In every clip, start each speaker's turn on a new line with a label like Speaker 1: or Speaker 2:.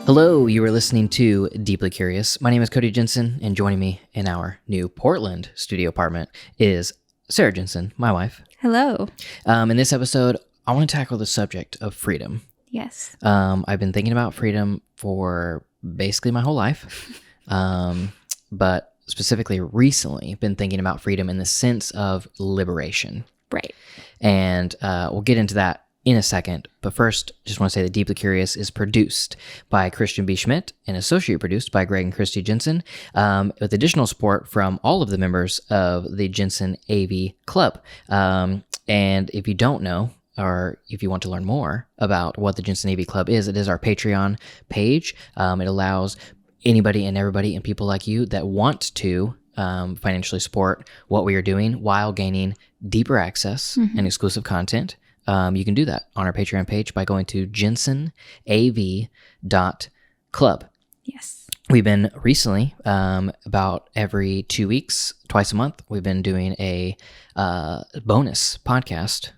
Speaker 1: Hello, you are listening to Deeply Curious. My name is Cody Jensen, and joining me in our new Portland studio apartment is Sarah Jensen, my wife.
Speaker 2: Hello.
Speaker 1: In this episode, I want to tackle the subject of freedom.
Speaker 2: Yes.
Speaker 1: I've been thinking about freedom for basically my whole life, but specifically recently, been thinking about freedom in the sense of liberation.
Speaker 2: Right.
Speaker 1: And we'll get into that in a second, but first, just want to say that Deeply Curious is produced by Christian B. Schmidt and associate produced by Greg and Christy Jensen, with additional support from all of the members of the Jensen AV Club. And if you don't know, or if you want to learn more about what the Jensen AV Club is, it is our Patreon page. It allows anybody and everybody and people like you that want to financially support what we are doing while gaining deeper access and exclusive content. You can do that on our Patreon page by going to jensenav.club.
Speaker 2: Yes.
Speaker 1: We've been recently, about every 2 weeks, twice a month, we've been doing a bonus podcast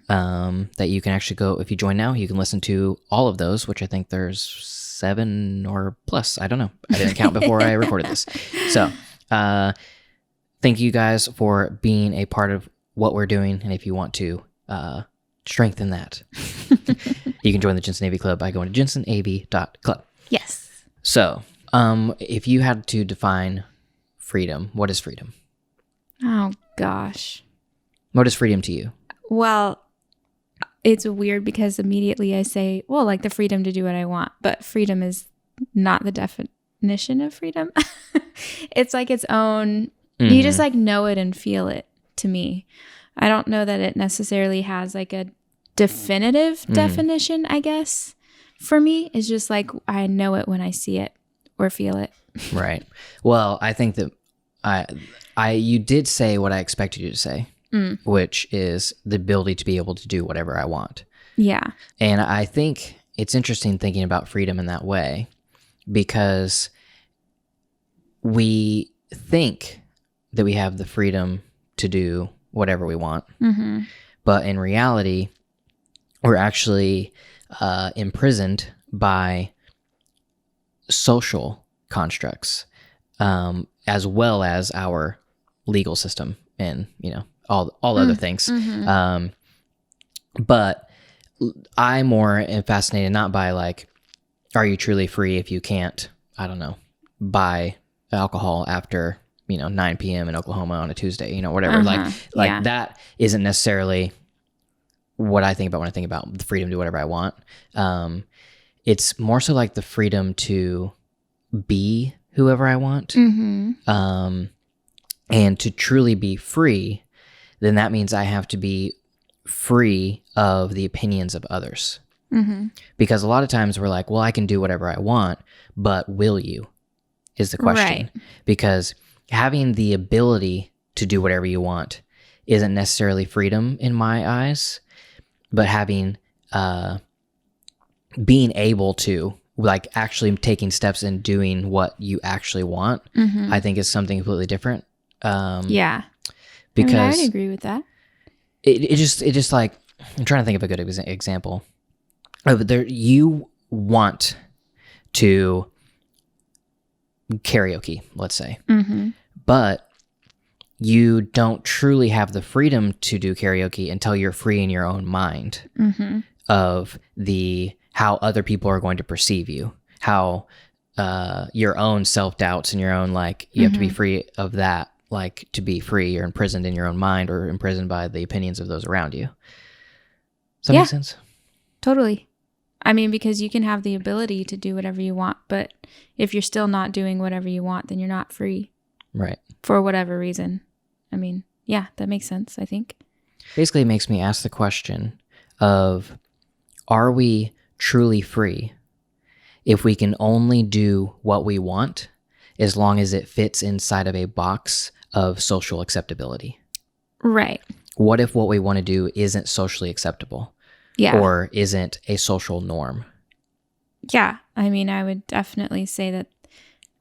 Speaker 1: that you can actually go, if you join now, you can listen to all of those, which I think there's 7 or plus. I don't know. I didn't count before I recorded this. So thank you guys for being a part of what we're doing. And if you want to strengthen that, you can join the Jensen AV Club by going to jensenav.club.
Speaker 2: Yes.
Speaker 1: So, if you had to define freedom, what is freedom?
Speaker 2: Oh, gosh.
Speaker 1: What is freedom to you?
Speaker 2: Well, it's weird because immediately I say, well, like the freedom to do what I want, but freedom is not the definition of freedom. It's like its own, you just like know it and feel it to me. I don't know that it necessarily has like a definitive definition, I guess. For me, it's just like I know it when I see it or feel it.
Speaker 1: Right. Well, I think that you did say what I expected you to say, which is the ability to be able to do whatever I want.
Speaker 2: Yeah.
Speaker 1: And I think it's interesting thinking about freedom in that way because we think that we have the freedom to do whatever we want. But in reality, we're actually imprisoned by social constructs, as well as our legal system and, all other things. But I'm more fascinated not by like, are you truly free if you can't, I don't know, buy alcohol after 9 p.m. in Oklahoma on a Tuesday, whatever. Like that isn't necessarily what I think about when I think about the freedom to do whatever I want. It's more so like the freedom to be whoever I want. And to truly be free, then that means I have to be free of the opinions of others. Because a lot of times we're like, well, I can do whatever I want, but will you? Is the question.
Speaker 2: Right.
Speaker 1: Because having the ability to do whatever you want isn't necessarily freedom in my eyes, but having, being able to, like, actually taking steps and doing what you actually want, I think is something completely different.
Speaker 2: Yeah.
Speaker 1: Because
Speaker 2: I would agree with that.
Speaker 1: It just like, I'm trying to think of a good example. You want to karaoke, let's say. But you don't truly have the freedom to do karaoke until you're free in your own mind of how other people are going to perceive you, how your own self-doubts and your own, like, you have to be free of that, like, to be free. You're imprisoned in your own mind or imprisoned by the opinions of those around you. Does that make sense?
Speaker 2: Totally. I mean, because you can have the ability to do whatever you want, but if you're still not doing whatever you want, then you're not free.
Speaker 1: Right.
Speaker 2: For whatever reason. I mean, yeah, that makes sense, I think.
Speaker 1: Basically, it makes me ask the question of, are we truly free if we can only do what we want as long as it fits inside of a box of social acceptability?
Speaker 2: Right.
Speaker 1: What if what we want to do isn't socially acceptable?
Speaker 2: Yeah.
Speaker 1: Or isn't a social norm?
Speaker 2: Yeah. I mean, I would definitely say that.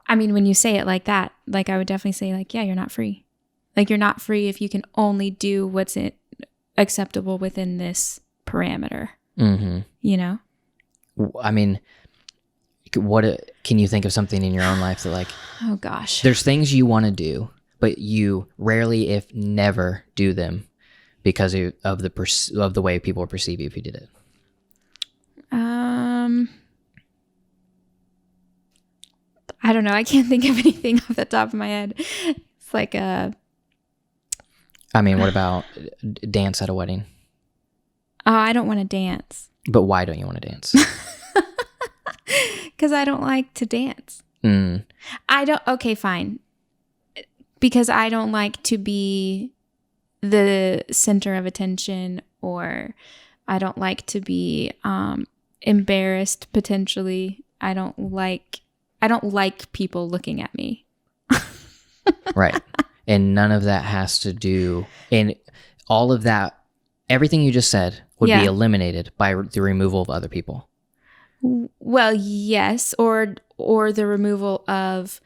Speaker 2: I mean, when you say it like that, like, I would definitely say, like, yeah, you're not free. Like, you're not free if you can only do what's acceptable within this parameter. You know?
Speaker 1: I mean, can you think of something in your own life that like,
Speaker 2: oh gosh,
Speaker 1: there's things you want to do, but you rarely, if never, do them because of the way people perceive you if you did it?
Speaker 2: I don't know. I can't think of anything off the top of my head. It's like
Speaker 1: I mean, what about dance at a wedding?
Speaker 2: Oh, I don't want to dance.
Speaker 1: But why don't you want to dance?
Speaker 2: Because I don't like to dance.
Speaker 1: Mm.
Speaker 2: Okay, fine. Because I don't like to be the center of attention, or I don't like to be embarrassed potentially. I don't like people looking at me.
Speaker 1: Right. And none of that has to do, and all of that, everything you just said would be eliminated by the removal of other people.
Speaker 2: Well, yes, or the removal of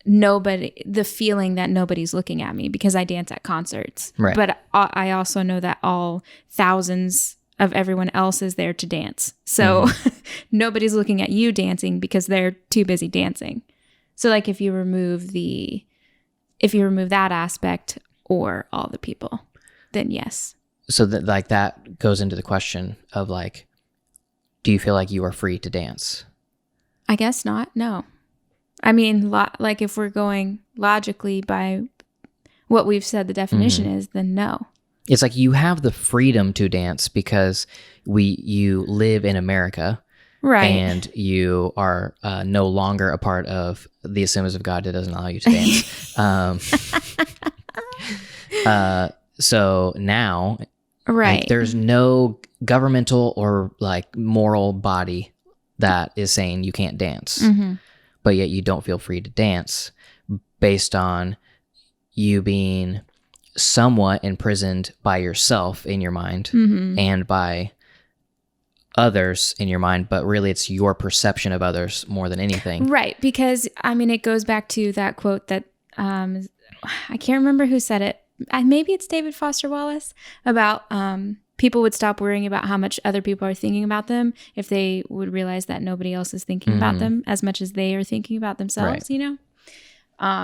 Speaker 2: the feeling that nobody's looking at me because I dance at concerts.
Speaker 1: Right.
Speaker 2: But I also know that all thousands of everyone else is there to dance. So nobody's looking at you dancing because they're too busy dancing. So like if you remove that aspect or all the people, then yes.
Speaker 1: So that goes into the question of like, do you feel like you are free to dance?
Speaker 2: I guess not. No. I mean, like if we're going logically by what we've said the definition is, then no.
Speaker 1: It's like you have the freedom to dance because you live in America.
Speaker 2: Right.
Speaker 1: And you are no longer a part of the Assemblies of God that doesn't allow you to dance. So now,
Speaker 2: right,
Speaker 1: like, there's no governmental or like moral body that is saying you can't dance, but yet you don't feel free to dance based on you being somewhat imprisoned by yourself in your mind and by others in your mind, but really it's your perception of others more than anything.
Speaker 2: Right, because I mean it goes back to that quote that I can't remember who said it. Maybe it's David Foster Wallace about people would stop worrying about how much other people are thinking about them if they would realize that nobody else is thinking about them as much as they are thinking about themselves. Right. You know,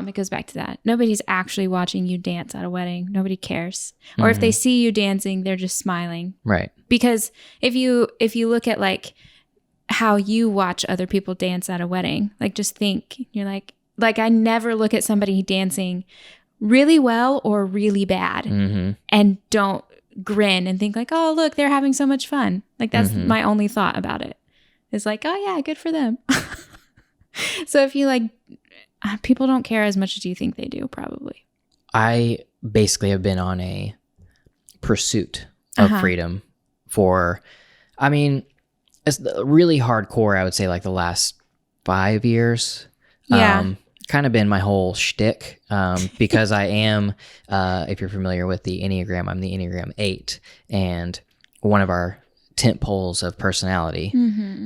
Speaker 2: it goes back to that. Nobody's actually watching you dance at a wedding. Nobody cares. Or if they see you dancing, they're just smiling.
Speaker 1: Right.
Speaker 2: Because if you look at like how you watch other people dance at a wedding, like just think, you're like I never look at somebody dancing really well or really bad and don't grin and think like, oh, look, they're having so much fun. Like that's my only thought about it. It's like, oh yeah, good for them. So if you like, people don't care as much as you think they do, probably.
Speaker 1: I basically have been on a pursuit of freedom for, I mean, it's really hardcore, I would say like the last 5 years.
Speaker 2: Yeah.
Speaker 1: Kind of been my whole shtick because I am, if you're familiar with the Enneagram, I'm the Enneagram 8. And one of our tent poles of personality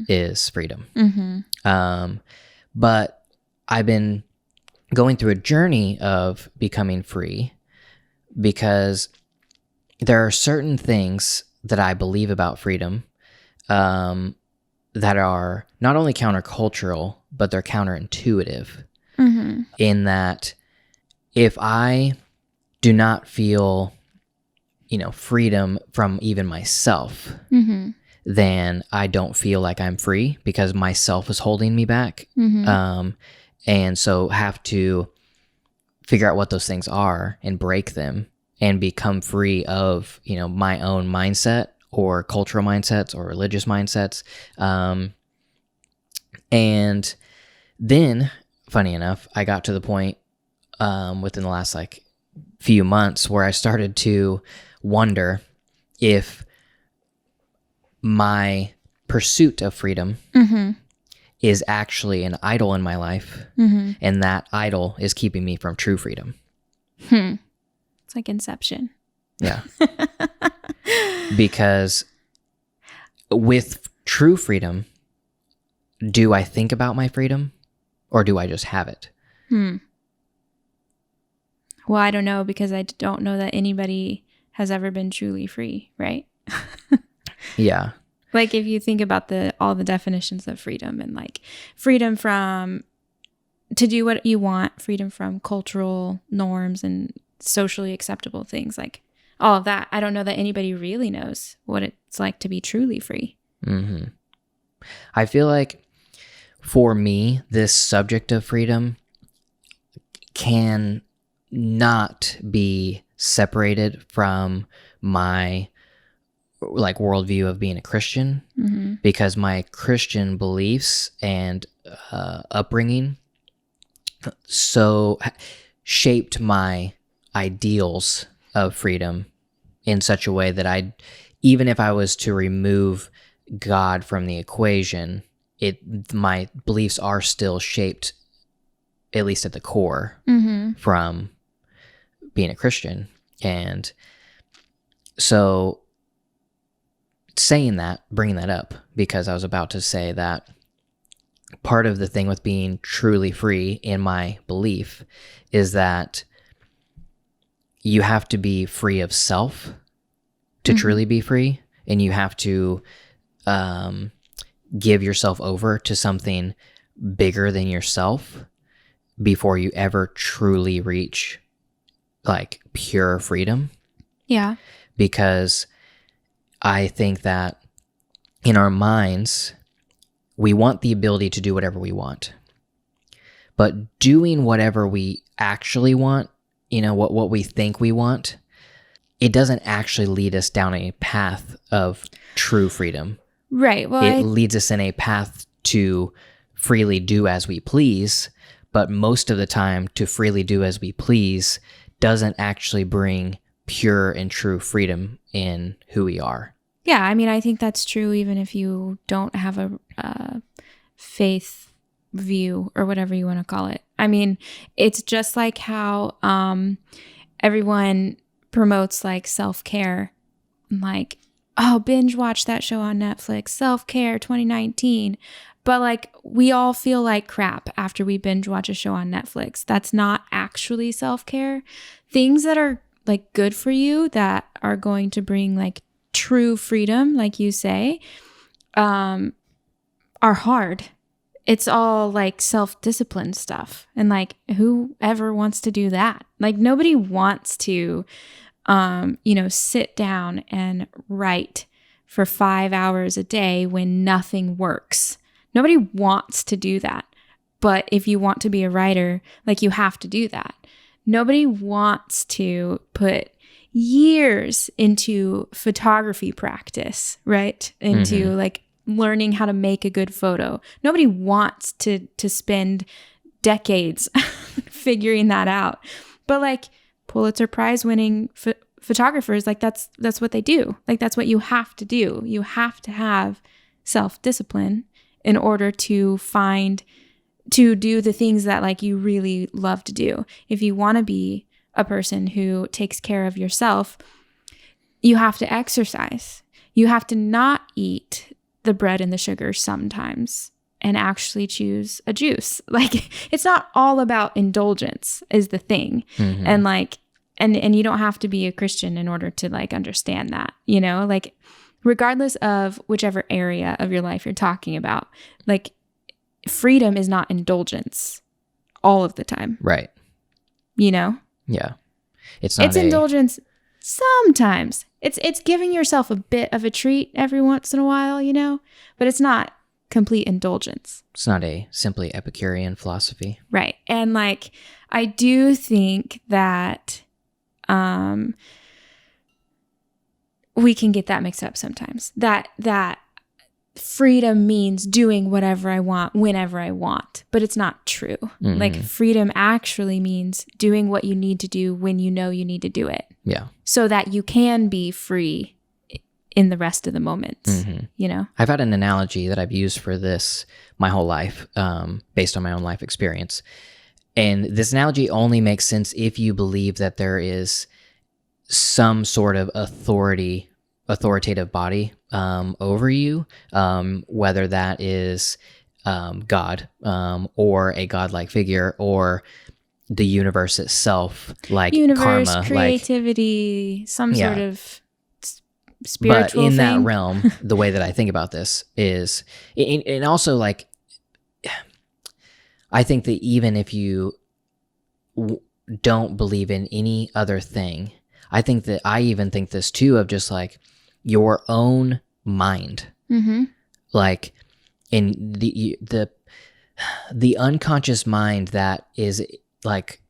Speaker 1: is freedom. But I've been going through a journey of becoming free because there are certain things that I believe about freedom that are not only countercultural, but they're counterintuitive. In that if I do not feel, freedom from even myself, then I don't feel like I'm free because myself is holding me back. And so have to figure out what those things are and break them and become free of, my own mindset or cultural mindsets or religious mindsets. And then, funny enough, I got to the point within the last few months where I started to wonder if my pursuit of freedom is actually an idol in my life, and that idol is keeping me from true freedom.
Speaker 2: It's like Inception.
Speaker 1: Yeah. Because with true freedom, do I think about my freedom? Or do I just have it?
Speaker 2: Well, I don't know because I don't know that anybody has ever been truly free, right?
Speaker 1: Yeah.
Speaker 2: Like if you think about all the definitions of freedom and like freedom from to do what you want, freedom from cultural norms and socially acceptable things, like all of that. I don't know that anybody really knows what it's like to be truly free.
Speaker 1: Mm-hmm. I feel like for me, this subject of freedom can not be separated from my like worldview of being a Christian, because my Christian beliefs and upbringing so shaped my ideals of freedom in such a way that even if I was to remove God from the equation, my beliefs are still shaped, at least at the core, from being a Christian. And so saying that, bringing that up, because I was about to say that part of the thing with being truly free in my belief is that you have to be free of self to truly be free, and you have to give yourself over to something bigger than yourself before you ever truly reach like pure freedom.
Speaker 2: Yeah.
Speaker 1: Because I think that in our minds, we want the ability to do whatever we want. But doing whatever we actually want, what we think we want, it doesn't actually lead us down a path of true freedom.
Speaker 2: Right. Well,
Speaker 1: it leads us in a path to freely do as we please, but most of the time to freely do as we please doesn't actually bring pure and true freedom in who we are.
Speaker 2: Yeah, I mean, I think that's true even if you don't have a faith view or whatever you want to call it. I mean, it's just like how everyone promotes like self-care, like, oh, binge watch that show on Netflix, Self-Care 2019. But like we all feel like crap after we binge watch a show on Netflix. That's not actually self-care. Things that are like good for you, that are going to bring like true freedom, like you say, are hard. It's all like self-discipline stuff. And like whoever wants to do that? Like nobody wants to sit down and write for 5 hours a day when nothing works. Nobody wants to do that. But if you want to be a writer, like you have to do that. Nobody wants to put years into photography practice, right? Into like learning how to make a good photo. Nobody wants to spend decades figuring that out. But like Pulitzer Prize winning photographers, like that's what they do. Like that's what you have to do. You have to have self-discipline in order to do the things that like you really love to do. If you want to be a person who takes care of yourself, you have to exercise. You have to not eat the bread and the sugar sometimes and actually choose a juice. Like it's not all about indulgence is the thing. And like and you don't have to be a Christian in order to like understand that, like regardless of whichever area of your life you're talking about, like freedom is not indulgence all of the time.
Speaker 1: Right. Yeah. It's
Speaker 2: indulgence sometimes. It's giving yourself a bit of a treat every once in a while, but it's not complete indulgence.
Speaker 1: It's not a simply Epicurean philosophy.
Speaker 2: Right. And like I do think that we can get that mixed up sometimes. That freedom means doing whatever I want whenever I want, but it's not true. Like freedom actually means doing what you need to do when you know you need to do it.
Speaker 1: Yeah.
Speaker 2: So that you can be free in the rest of the moments, I've
Speaker 1: had an analogy that I've used for this my whole life, based on my own life experience. And this analogy only makes sense if you believe that there is some sort of authoritative body over you, whether that is God or a godlike figure or the universe itself, like
Speaker 2: universe,
Speaker 1: karma,
Speaker 2: creativity, some sort of spiritual
Speaker 1: in that
Speaker 2: thing.
Speaker 1: realm, the way that I think about this is, and also like, I think that even if you don't believe in any other thing, I think that I even think this too of just like your own mind, like in the unconscious mind that is like,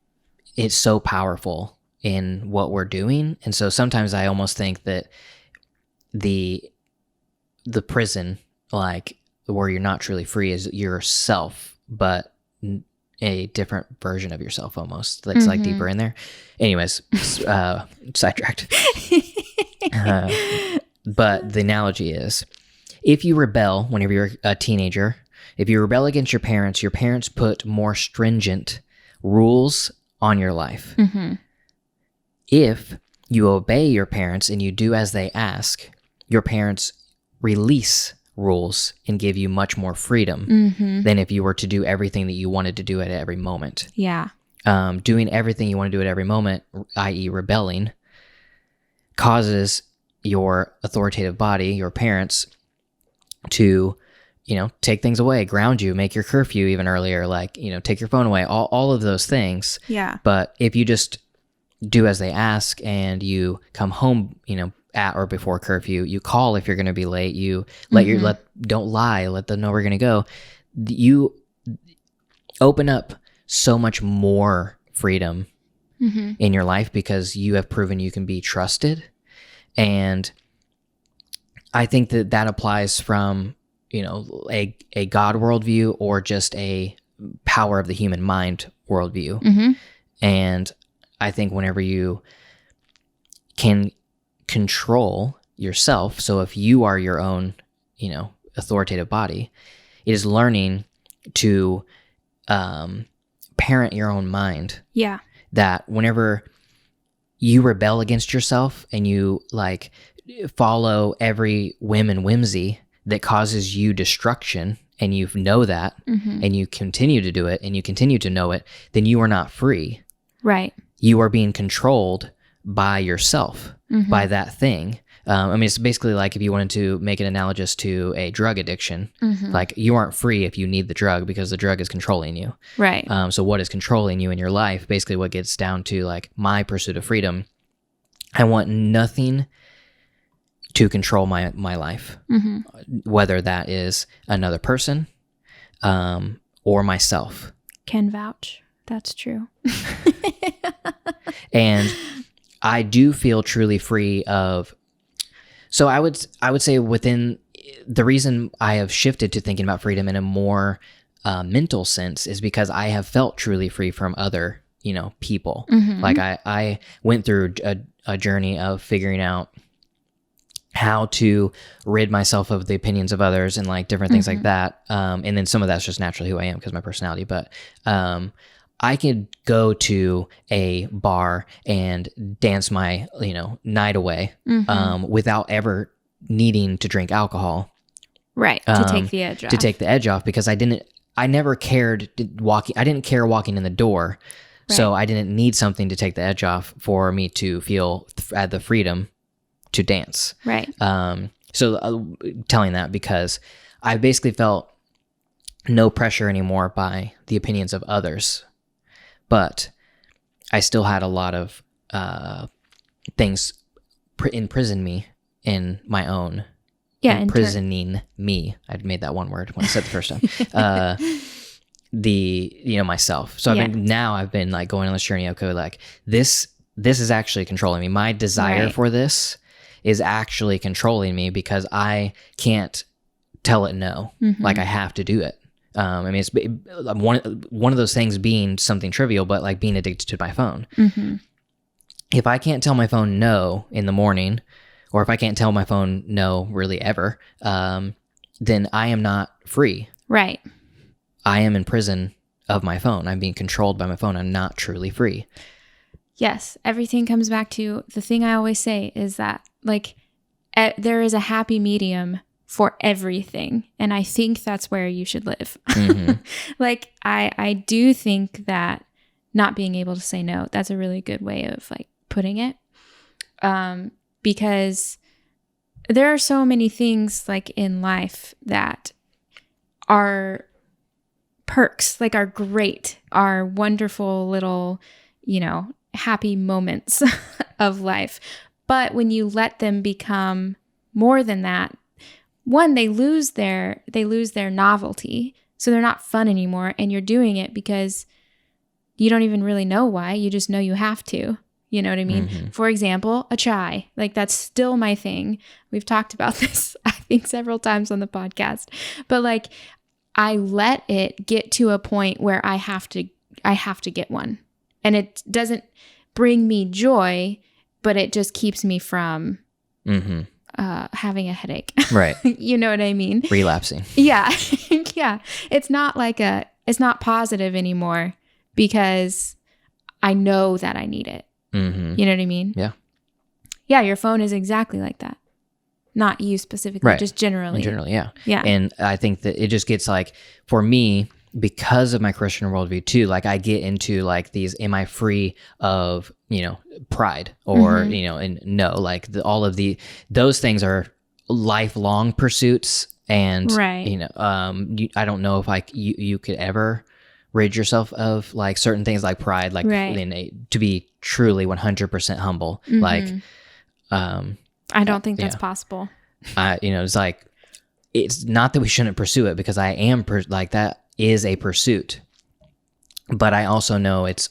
Speaker 1: it's so powerful in what we're doing. And so sometimes I almost think that the prison, like where you're not truly free, is yourself, but a different version of yourself almost that's like deeper in there. Anyways, sidetracked. But the analogy is, if you rebel whenever you're a teenager, if you rebel against your parents put more stringent rules on your life. If you obey your parents and you do as they ask, your parents release rules and give you much more freedom than if you were to do everything that you wanted to do at every moment.
Speaker 2: Yeah.
Speaker 1: Doing everything you want to do at every moment, i.e. rebelling, causes your authoritative body, your parents, to, take things away, ground you, make your curfew even earlier, like, take your phone away, all of those things.
Speaker 2: Yeah.
Speaker 1: But if you just do as they ask and you come home, at or before curfew, you call if you're going to be late, you don't lie, let them know we're going to go, you open up so much more freedom in your life because you have proven you can be trusted. And I think that applies from, a God worldview or just a power of the human mind worldview. And I think whenever you can control yourself, so if you are your own, authoritative body, it is learning to parent your own mind.
Speaker 2: Yeah.
Speaker 1: That whenever you rebel against yourself and you like follow every whim and whimsy that causes you destruction, and you know that, and you continue to do it, and you continue to know it, then you are not free.
Speaker 2: Right.
Speaker 1: You are being controlled by yourself, by that thing. It's basically like if you wanted to make it analogous to a drug addiction, like you aren't free if you need the drug because the drug is controlling you.
Speaker 2: Right.
Speaker 1: So what is controlling you in your life? Basically what gets down to like my pursuit of freedom. I want nothing to control my life, whether that is another person or myself.
Speaker 2: Can vouch. That's true.
Speaker 1: And I do feel truly free of. So I would say within the reason I have shifted to thinking about freedom in a more mental sense is because I have felt truly free from other, people. Like I went through a journey of figuring out how to rid myself of the opinions of others and like different things like that. And then some of that's just naturally who I am because of my personality. But I could go to a bar and dance my, night away without ever needing to drink alcohol.
Speaker 2: Right. To take the edge off.
Speaker 1: To take the edge off because I never cared walking. I didn't care walking in the door. Right. So I didn't need something to take the edge off for me to feel the freedom to dance.
Speaker 2: Right.
Speaker 1: So telling that because I basically felt no pressure anymore by the opinions of others. But I still had a lot of things imprison me in my own.
Speaker 2: Yeah,
Speaker 1: imprisoning me. I'd made that one word when I said the first time. Myself. So I've been like going on this journey of like this is actually controlling me. My desire for this is actually controlling me because I can't tell it no. Like I have to do it. It's one of those things being something trivial, but like being addicted to my phone. If I can't tell my phone no in the morning, or if I can't tell my phone no really ever, then I am not free.
Speaker 2: Right.
Speaker 1: I am in prison of my phone. I'm being controlled by my phone. I'm not truly free.
Speaker 2: Yes. Everything comes back to the thing I always say is that like there is a happy medium for everything. And I think that's where you should live. Like, I do think that not being able to say no, that's a really good way of like putting it. Because there are so many things like in life that are perks, like are great, are wonderful little, happy moments of life. But when you let them become more than that, one, they lose their novelty. So they're not fun anymore. And you're doing it because you don't even really know why. You just know you have to. You know what I mean?
Speaker 1: Mm-hmm.
Speaker 2: For example, a chai. Like that's still my thing. We've talked about this, I think, several times on the podcast. But like I let it get to a point where I have to get one. And it doesn't bring me joy, but it just keeps me from having a headache.
Speaker 1: Right.
Speaker 2: You know what I mean?
Speaker 1: Relapsing.
Speaker 2: Yeah. Yeah. It's not positive anymore because I know that I need it.
Speaker 1: Mm-hmm.
Speaker 2: You know what I mean?
Speaker 1: Yeah.
Speaker 2: Yeah. Your phone is exactly like that. Not you specifically,
Speaker 1: Right.
Speaker 2: just generally.
Speaker 1: Generally, yeah.
Speaker 2: Yeah.
Speaker 1: And I think that it just gets like, for me, because of my Christian worldview too, like I get into like these, am I free of, pride or, and no, like all of those things are lifelong pursuits. And,
Speaker 2: Right.
Speaker 1: I don't know if you could ever rid yourself of like certain things like pride, like
Speaker 2: Right.
Speaker 1: to be truly 100% humble.
Speaker 2: Mm-hmm.
Speaker 1: Like,
Speaker 2: I don't think that's possible.
Speaker 1: it's like, it's not that we shouldn't pursue it because I am like that is a pursuit, but I also know it's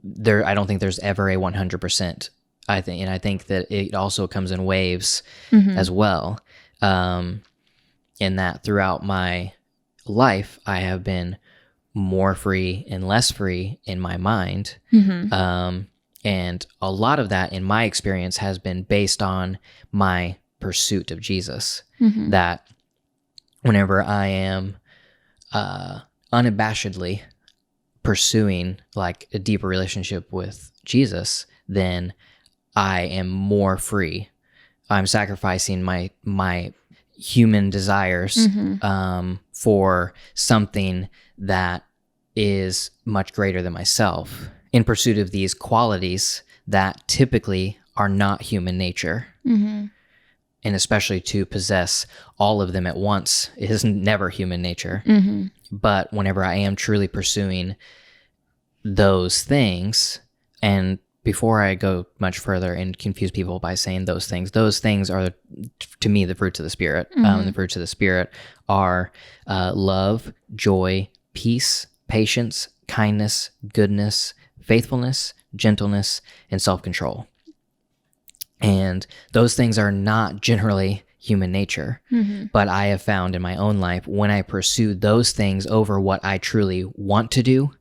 Speaker 1: there. I don't think there's ever a 100%. I think that it also comes in waves as well. In that throughout my life, I have been more free and less free in my mind. And a lot of that in my experience has been based on my pursuit of Jesus. That whenever I am unabashedly pursuing like a deeper relationship with Jesus, then I am more free. I'm sacrificing my human desires for something that is much greater than myself in pursuit of these qualities that typically are not human nature. And especially to possess all of them at once is never human nature. But whenever I am truly pursuing those things, and before I go much further and confuse people by saying those things are, to me, the fruits of the Spirit. The fruits of the Spirit are love, joy, peace, patience, kindness, goodness, faithfulness, gentleness, and self-control. And those things are not generally human nature, but I have found in my own life when I pursue those things over what I truly want to do,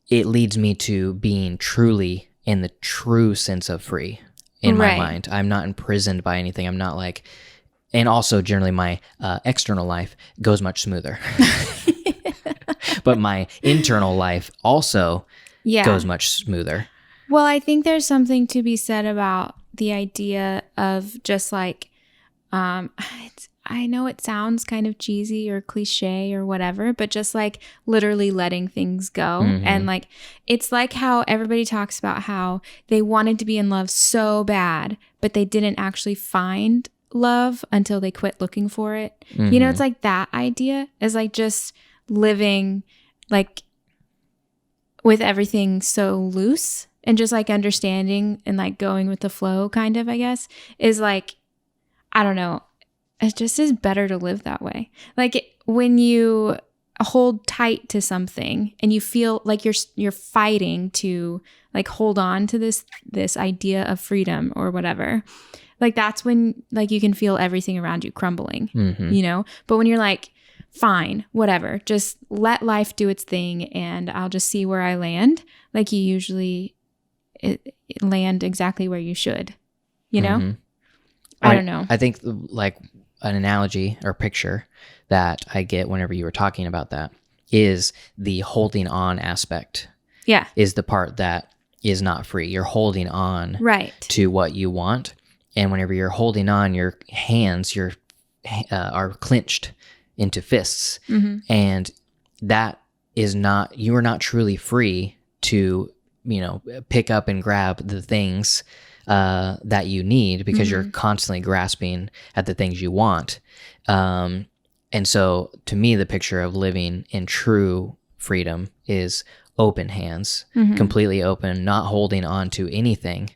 Speaker 1: it leads me to being truly in the true sense of free in my mind. I'm not imprisoned by anything. I'm not like, and also generally my external life goes much smoother, but my internal life also goes much smoother.
Speaker 2: Well, I think there's something to be said about the idea of just like, I know it sounds kind of cheesy or cliche or whatever, but just like literally letting things go. And like, it's like how everybody talks about how they wanted to be in love so bad, but they didn't actually find love until they quit looking for it. It's like that idea is like just living like with everything so loose. And just like understanding and like going with the flow kind of, I guess, is like, I don't know. It just is better to live that way. Like when you hold tight to something and you feel like you're fighting to like hold on to this idea of freedom or whatever, like that's when like you can feel everything around you crumbling, But when you're like, fine, whatever, just let life do its thing and I'll just see where I land. Like you usually land exactly where you should, I don't know.
Speaker 1: I think like an analogy or picture that I get whenever you were talking about that is the holding on aspect.
Speaker 2: Yeah.
Speaker 1: Is the part that is not free. You're holding on to what you want. And whenever you're holding on, your hands are clenched into fists. And that is not, you are not truly free to pick up and grab the things that you need because you're constantly grasping at the things you want. And so to me, the picture of living in true freedom is open hands, completely open, not holding on to anything,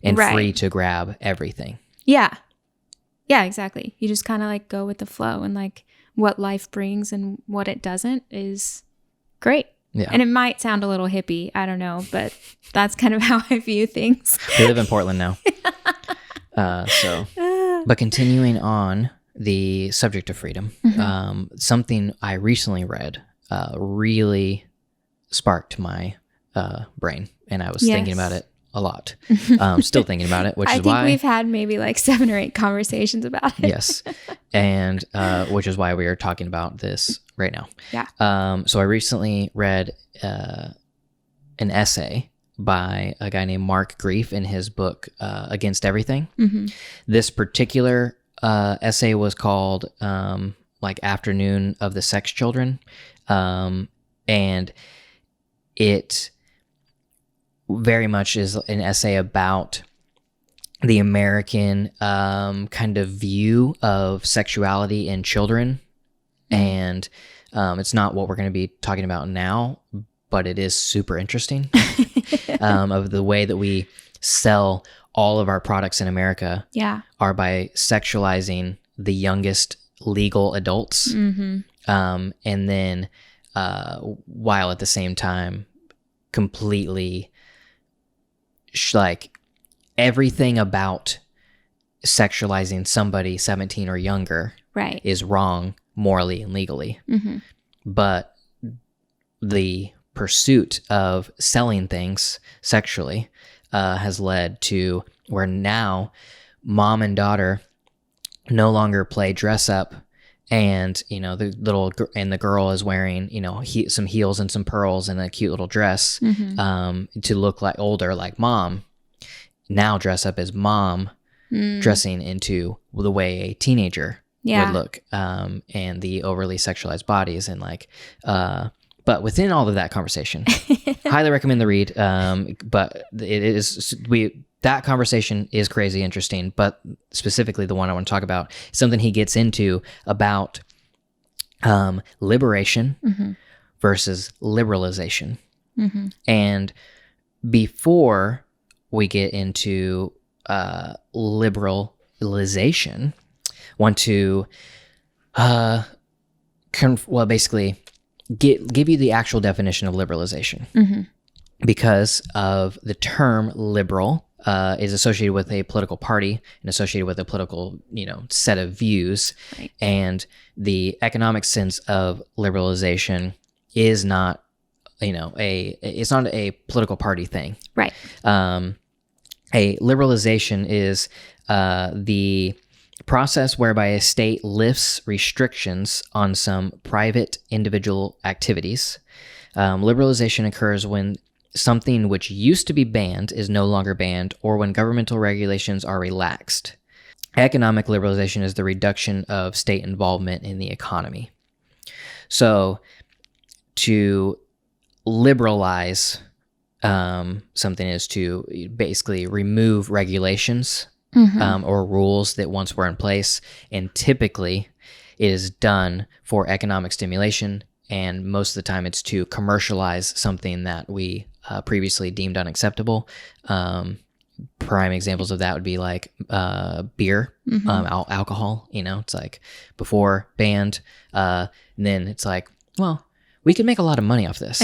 Speaker 1: and free to grab everything.
Speaker 2: Yeah. Yeah, exactly. You just kind of like go with the flow, and like what life brings and what it doesn't is great.
Speaker 1: Yeah.
Speaker 2: And it might sound a little hippie, I don't know, but that's kind of how I view things.
Speaker 1: We live in Portland now. But continuing on the subject of freedom, something I recently read really sparked my brain, and I was thinking about it a lot. Still thinking about it, which is why
Speaker 2: we've had maybe like 7 or 8 conversations about it.
Speaker 1: Yes, and which is why we are talking about this right now.
Speaker 2: Yeah.
Speaker 1: So I recently read an essay by a guy named Mark Grief in his book Against Everything. This particular essay was called like Afternoon of the Sex Children, and it very much is an essay about the American kind of view of sexuality in children. And it's not what we're going to be talking about now, but it is super interesting of the way that we sell all of our products in America are by sexualizing the youngest legal adults. And then while at the same time completely like everything about sexualizing somebody 17 or younger is wrong morally and legally. But the pursuit of selling things sexually has led to where now mom and daughter no longer play dress up, and the girl is wearing some heels and some pearls and a cute little dress to look like older like mom. Now dress up as mom dressing into the way a teenager would look, and the overly sexualized bodies and like but within all of that conversation, highly recommend the read. But that conversation is crazy interesting, but specifically the one I want to talk about is something he gets into about liberation versus liberalization. And before we get into liberalization, want to basically give you the actual definition of liberalization, because of the term liberal is associated with a political party and associated with a political set of views, and the economic sense of liberalization is not it's not a political party thing. A liberalization is the process whereby a state lifts restrictions on some private individual activities. Liberalization occurs when something which used to be banned is no longer banned, or when governmental regulations are relaxed. Economic liberalization is the reduction of state involvement in the economy. So to liberalize something is to basically remove regulations or rules that once were in place, and typically it is done for economic stimulation, and most of the time it's to commercialize something that we previously deemed unacceptable. Prime examples of that would be like beer, alcohol. It's like before banned, and then it's like, well, we could make a lot of money off this.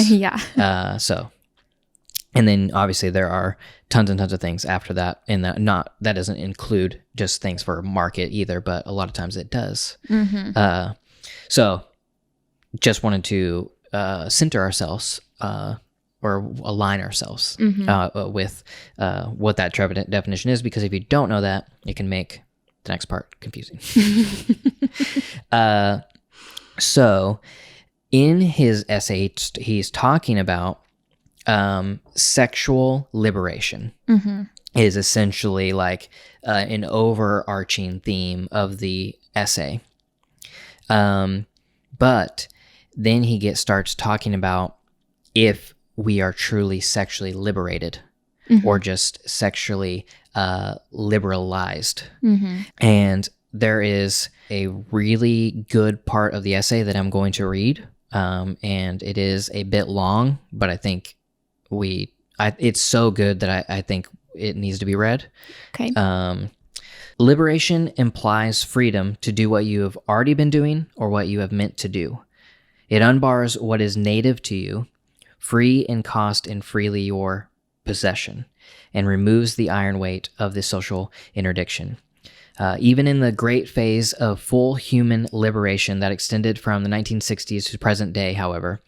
Speaker 1: And then obviously there are tons and tons of things after that, and that doesn't include just things for market either, but a lot of times it does. So just wanted to center ourselves or align ourselves with what that definition is, because if you don't know that, it can make the next part confusing. So in his essay, he's talking about sexual liberation is essentially like an overarching theme of the essay. But then he starts talking about if we are truly sexually liberated, or just sexually liberalized.
Speaker 2: Mm-hmm.
Speaker 1: And there is a really good part of the essay that I'm going to read, and it is a bit long, but I think it's so good that I think it needs to be read.
Speaker 2: Okay.
Speaker 1: Liberation implies freedom to do what you have already been doing or what you have meant to do. It unbars what is native to you, free in cost and freely your possession, and removes the iron weight of the social interdiction. Even in the great phase of full human liberation that extended from the 1960s to present day, however,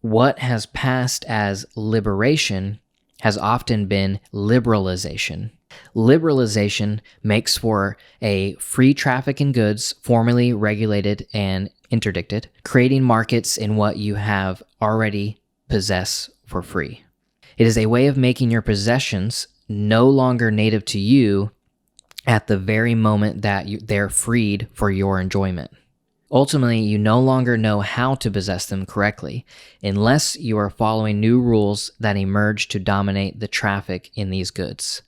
Speaker 1: what has passed as liberation has often been liberalization. Liberalization makes for a free traffic in goods formerly regulated and interdicted, creating markets in what you have already possess for free. It is a way of making your possessions no longer native to you at the very moment that they're freed for your enjoyment. Ultimately, you no longer know how to possess them correctly unless you are following new rules that emerge to dominate the traffic in these goods.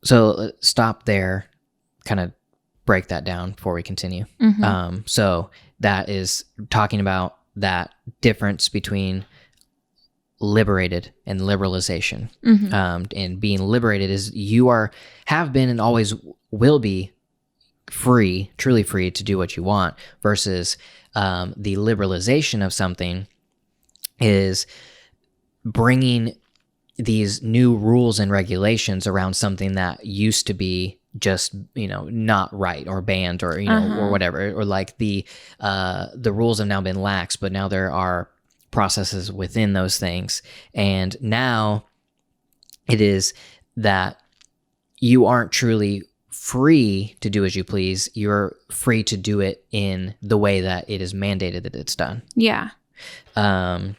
Speaker 1: So stop there, kind of break that down before we continue.
Speaker 2: Mm-hmm.
Speaker 1: So that is talking about that difference between liberated and liberalization.
Speaker 2: Mm-hmm.
Speaker 1: And being liberated is have been and always will be free, truly free to do what you want, versus the liberalization of something is bringing these new rules and regulations around something that used to be just, not right or banned or, or whatever, or like the rules have now been lax, but now there are processes within those things. And now it is that you aren't truly free to do as you please. You're free to do it in the way that it is mandated that it's done.
Speaker 2: Yeah.
Speaker 1: And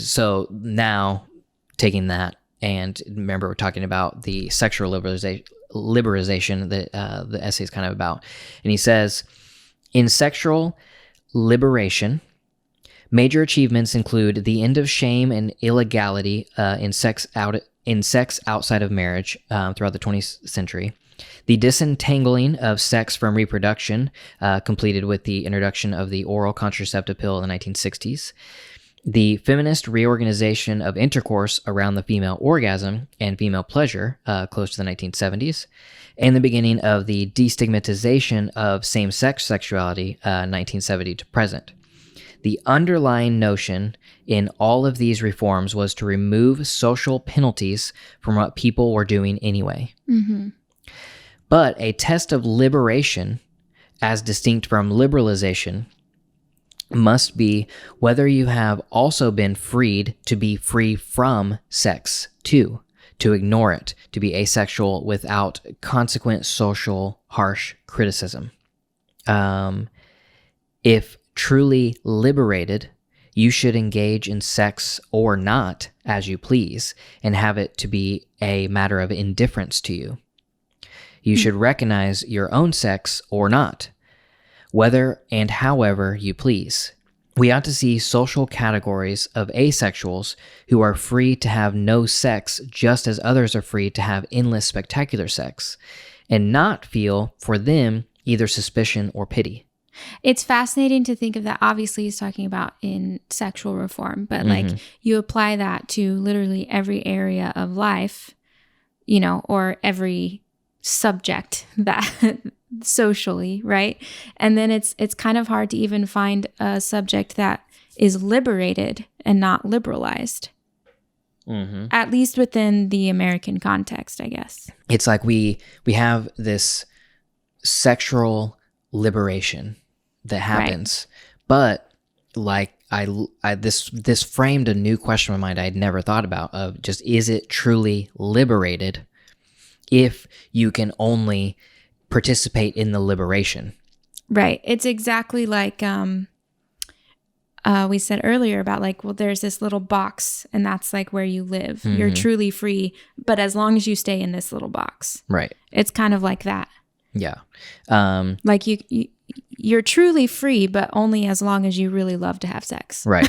Speaker 1: so now taking that, and remember we're talking about the sexual liberalization that the essay is kind of about. And he says, in sexual liberation, major achievements include the end of shame and illegality in sex outside of marriage throughout the 20th century, the disentangling of sex from reproduction, completed with the introduction of the oral contraceptive pill in the 1960s, the feminist reorganization of intercourse around the female orgasm and female pleasure, close to the 1970s, and the beginning of the destigmatization of same-sex sexuality, 1970 to present. The underlying notion in all of these reforms was to remove social penalties from what people were doing anyway.
Speaker 2: Mm-hmm.
Speaker 1: But a test of liberation, as distinct from liberalization, must be whether you have also been freed to be free from sex too, to ignore it, to be asexual without consequent social harsh criticism. If truly liberated, you should engage in sex or not as you please and have it to be a matter of indifference to you. You should recognize your own sex or not, whether and however you please. We ought to see social categories of asexuals who are free to have no sex just as others are free to have endless spectacular sex, and not feel for them either suspicion or pity.
Speaker 2: It's fascinating to think of that. Obviously, he's talking about in sexual reform, but like you apply that to literally every area of life, or every subject that socially, right? And then it's kind of hard to even find a subject that is liberated and not liberalized. At least within the American context, I guess.
Speaker 1: It's like we have this sexual liberation that happens, but like this framed a new question in my mind I had never thought about, of just, is it truly liberated if you can only participate in the liberation?
Speaker 2: Right. It's exactly like we said earlier about like, well, there's this little box and that's like where you live. You're truly free, but as long as you stay in this little box.
Speaker 1: Right.
Speaker 2: It's kind of like that.
Speaker 1: Yeah.
Speaker 2: Like you're truly free, but only as long as you really love to have sex.
Speaker 1: Right.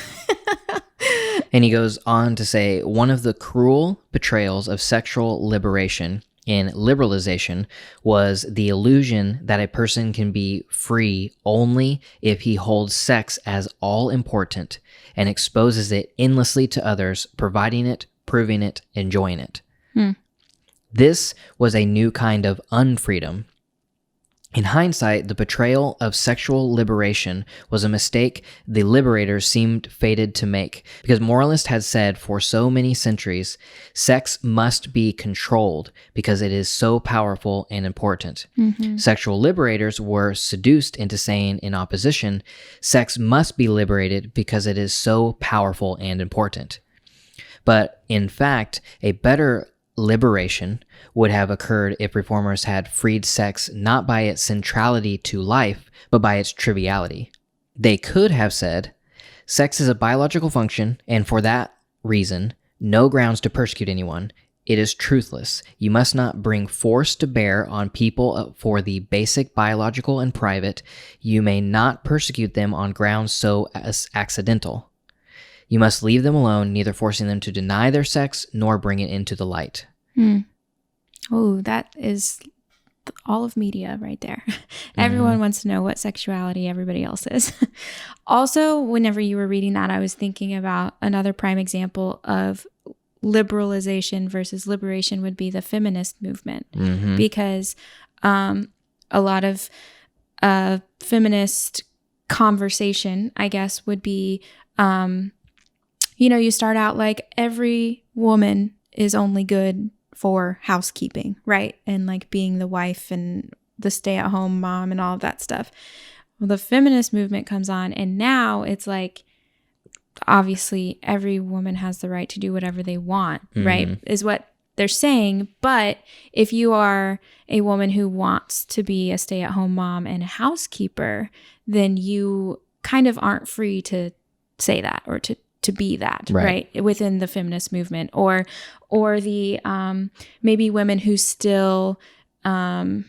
Speaker 1: And he goes on to say, one of the cruel betrayals of sexual liberation in liberalization was the illusion that a person can be free only if he holds sex as all important and exposes it endlessly to others, providing it, proving it, enjoying it. This was a new kind of unfreedom. In hindsight, the betrayal of sexual liberation was a mistake the liberators seemed fated to make, because moralists had said for so many centuries, sex must be controlled because it is so powerful and important. Sexual liberators were seduced into saying in opposition, sex must be liberated because it is so powerful and important. But in fact, a better liberation would have occurred if reformers had freed sex not by its centrality to life, but by its triviality. They could have said, sex is a biological function, and for that reason, no grounds to persecute anyone. It is truthless. You must not bring force to bear on people for the basic biological and private. You may not persecute them on grounds so accidental. You must leave them alone, neither forcing them to deny their sex nor bring it into the light.
Speaker 2: Oh, that is all of media right there. Everyone wants to know what sexuality everybody else is. Also, whenever you were reading that, I was thinking about another prime example of liberalization versus liberation would be the feminist movement. Because a lot of feminist conversation, I guess, would be... you start out like every woman is only good for housekeeping, right? And like being the wife and the stay-at-home mom and all of that stuff. Well, the feminist movement comes on, and now it's like, obviously, every woman has the right to do whatever they want, right? Is what they're saying. But if you are a woman who wants to be a stay-at-home mom and a housekeeper, then you kind of aren't free to say that or to be that, right? Within the feminist movement, or the maybe women who still sexualize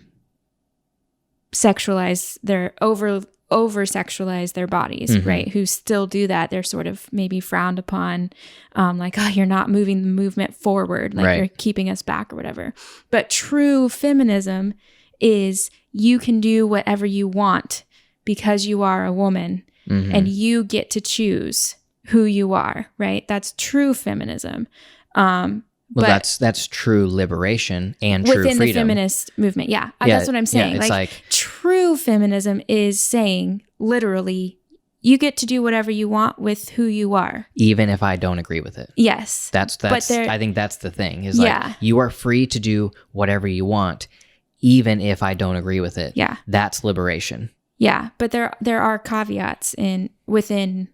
Speaker 2: their over sexualize their bodies, right? Who still do that. They're sort of maybe frowned upon, like, oh, you're not moving the movement forward, like you're keeping us back or whatever. But true feminism is you can do whatever you want because you are a woman and you get to choose who you are, right? That's true feminism. Well,
Speaker 1: that's true liberation and true
Speaker 2: within
Speaker 1: freedom.
Speaker 2: The feminist movement. Yeah, that's what I'm saying.
Speaker 1: It's
Speaker 2: like true feminism is saying literally, you get to do whatever you want with who you are,
Speaker 1: even if I don't agree with it.
Speaker 2: Yes,
Speaker 1: that's. I think that's the thing. Is like you are free to do whatever you want, even if I don't agree with it.
Speaker 2: Yeah,
Speaker 1: that's liberation.
Speaker 2: Yeah, but there are caveats within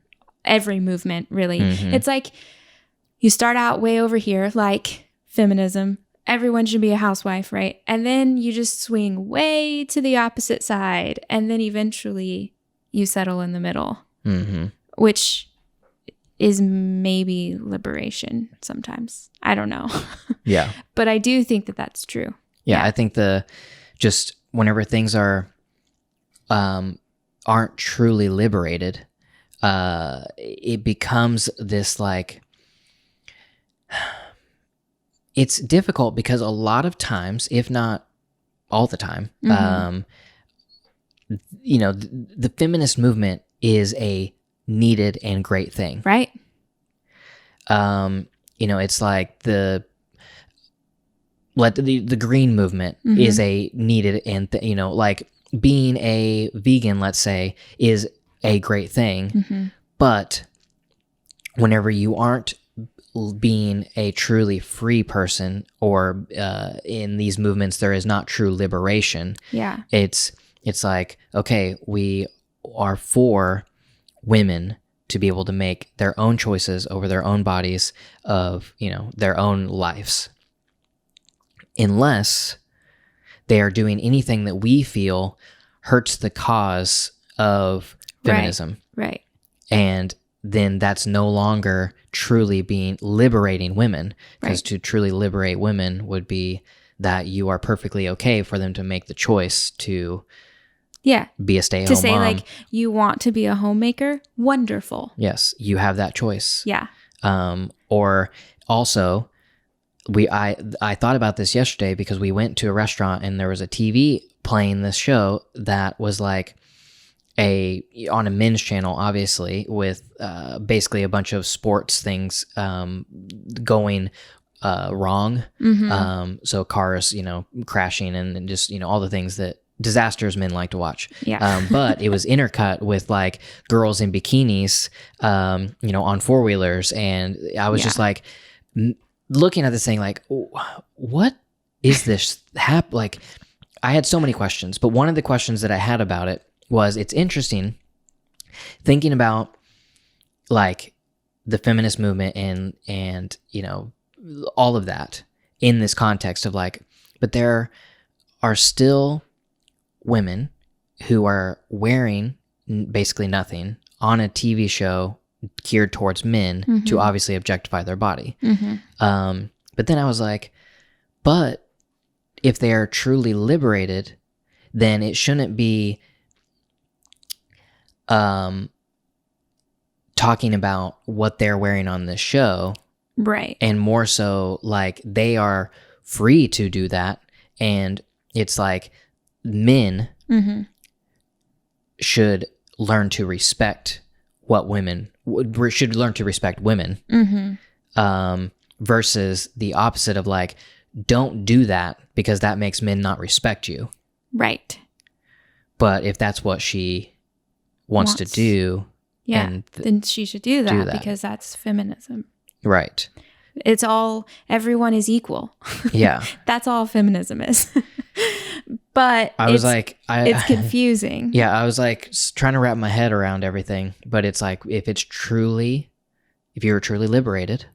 Speaker 2: every movement, really. It's like you start out way over here, like feminism. Everyone should be a housewife, right? And then you just swing way to the opposite side. And then eventually you settle in the middle, which is maybe liberation sometimes. I don't know.
Speaker 1: Yeah.
Speaker 2: But I do think that that's true.
Speaker 1: Yeah. I think just whenever things aren't truly liberated, it becomes this like, it's difficult because a lot of times, if not all the time, the feminist movement is a needed and great thing.
Speaker 2: Right.
Speaker 1: It's like the green movement is a needed and, like being a vegan, let's say, is a great thing. But whenever you aren't being a truly free person, or in these movements there is not true liberation, it's like, okay, we are for women to be able to make their own choices over their own bodies, of their own lives, unless they are doing anything that we feel hurts the cause of feminism.
Speaker 2: Right.
Speaker 1: And then that's no longer truly being liberating women, because to truly liberate women would be that you are perfectly okay for them to make the choice to be a stay-at-home
Speaker 2: to say
Speaker 1: mom.
Speaker 2: Like, you want to be a homemaker, wonderful.
Speaker 1: Yes, you have that choice.
Speaker 2: Yeah.
Speaker 1: Or also, I thought about this yesterday because we went to a restaurant and there was a TV playing this show that was like on a men's channel, obviously, with basically a bunch of sports things going wrong. So cars, crashing and just, all the things that disasters men like to watch.
Speaker 2: Yeah.
Speaker 1: But it was intercut with like girls in bikinis, on four-wheelers. And I was just like looking at this thing like, what is this like, I had so many questions, but one of the questions that I had about it was, it's interesting thinking about like the feminist movement and all of that in this context of like, but there are still women who are wearing basically nothing on a TV show geared towards men to obviously objectify their body. But then I was like, but if they are truly liberated, then it shouldn't be talking about what they're wearing on this show.
Speaker 2: Right.
Speaker 1: And more so like they are free to do that. And it's like men should learn to respect should learn to respect women. Versus the opposite of like, don't do that because that makes men not respect you.
Speaker 2: Right.
Speaker 1: But if that's what she wants to do,
Speaker 2: then she should do that because that's feminism.
Speaker 1: Right.
Speaker 2: It's all, everyone is equal.
Speaker 1: Yeah.
Speaker 2: That's all feminism is. But it's confusing.
Speaker 1: Yeah, I was like trying to wrap my head around everything, but it's like if you're truly liberated,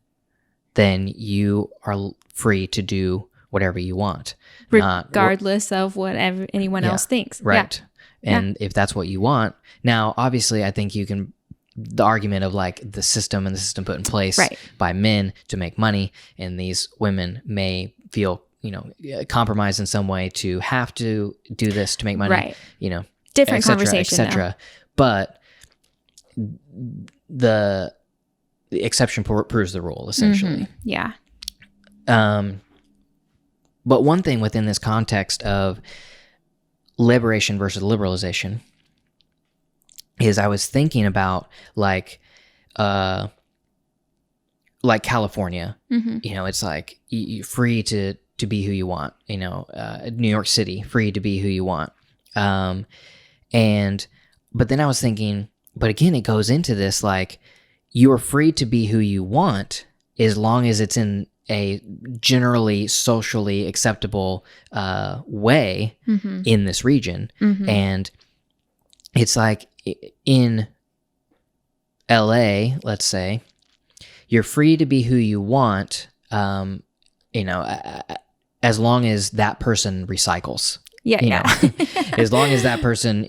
Speaker 1: then you are free to do whatever you want,
Speaker 2: regardless of what anyone else thinks.
Speaker 1: Right. Yeah. And if that's what you want, now obviously I think you can, the argument of like the system put in place by men to make money, and these women may feel compromised in some way to have to do this to make money,
Speaker 2: right?
Speaker 1: et
Speaker 2: Different
Speaker 1: cetera,
Speaker 2: conversation,
Speaker 1: etc. But the exception proves the rule, essentially.
Speaker 2: Yeah.
Speaker 1: But one thing within this context of liberation versus liberalization is I was thinking about like California. It's like you're free to be who you want. New York City, free to be who you want. But then I was thinking, but again, it goes into this like you are free to be who you want as long as it's in a generally socially acceptable way in this region. And it's like in LA, let's say, you're free to be who you want, as long as that person recycles. As long as that person,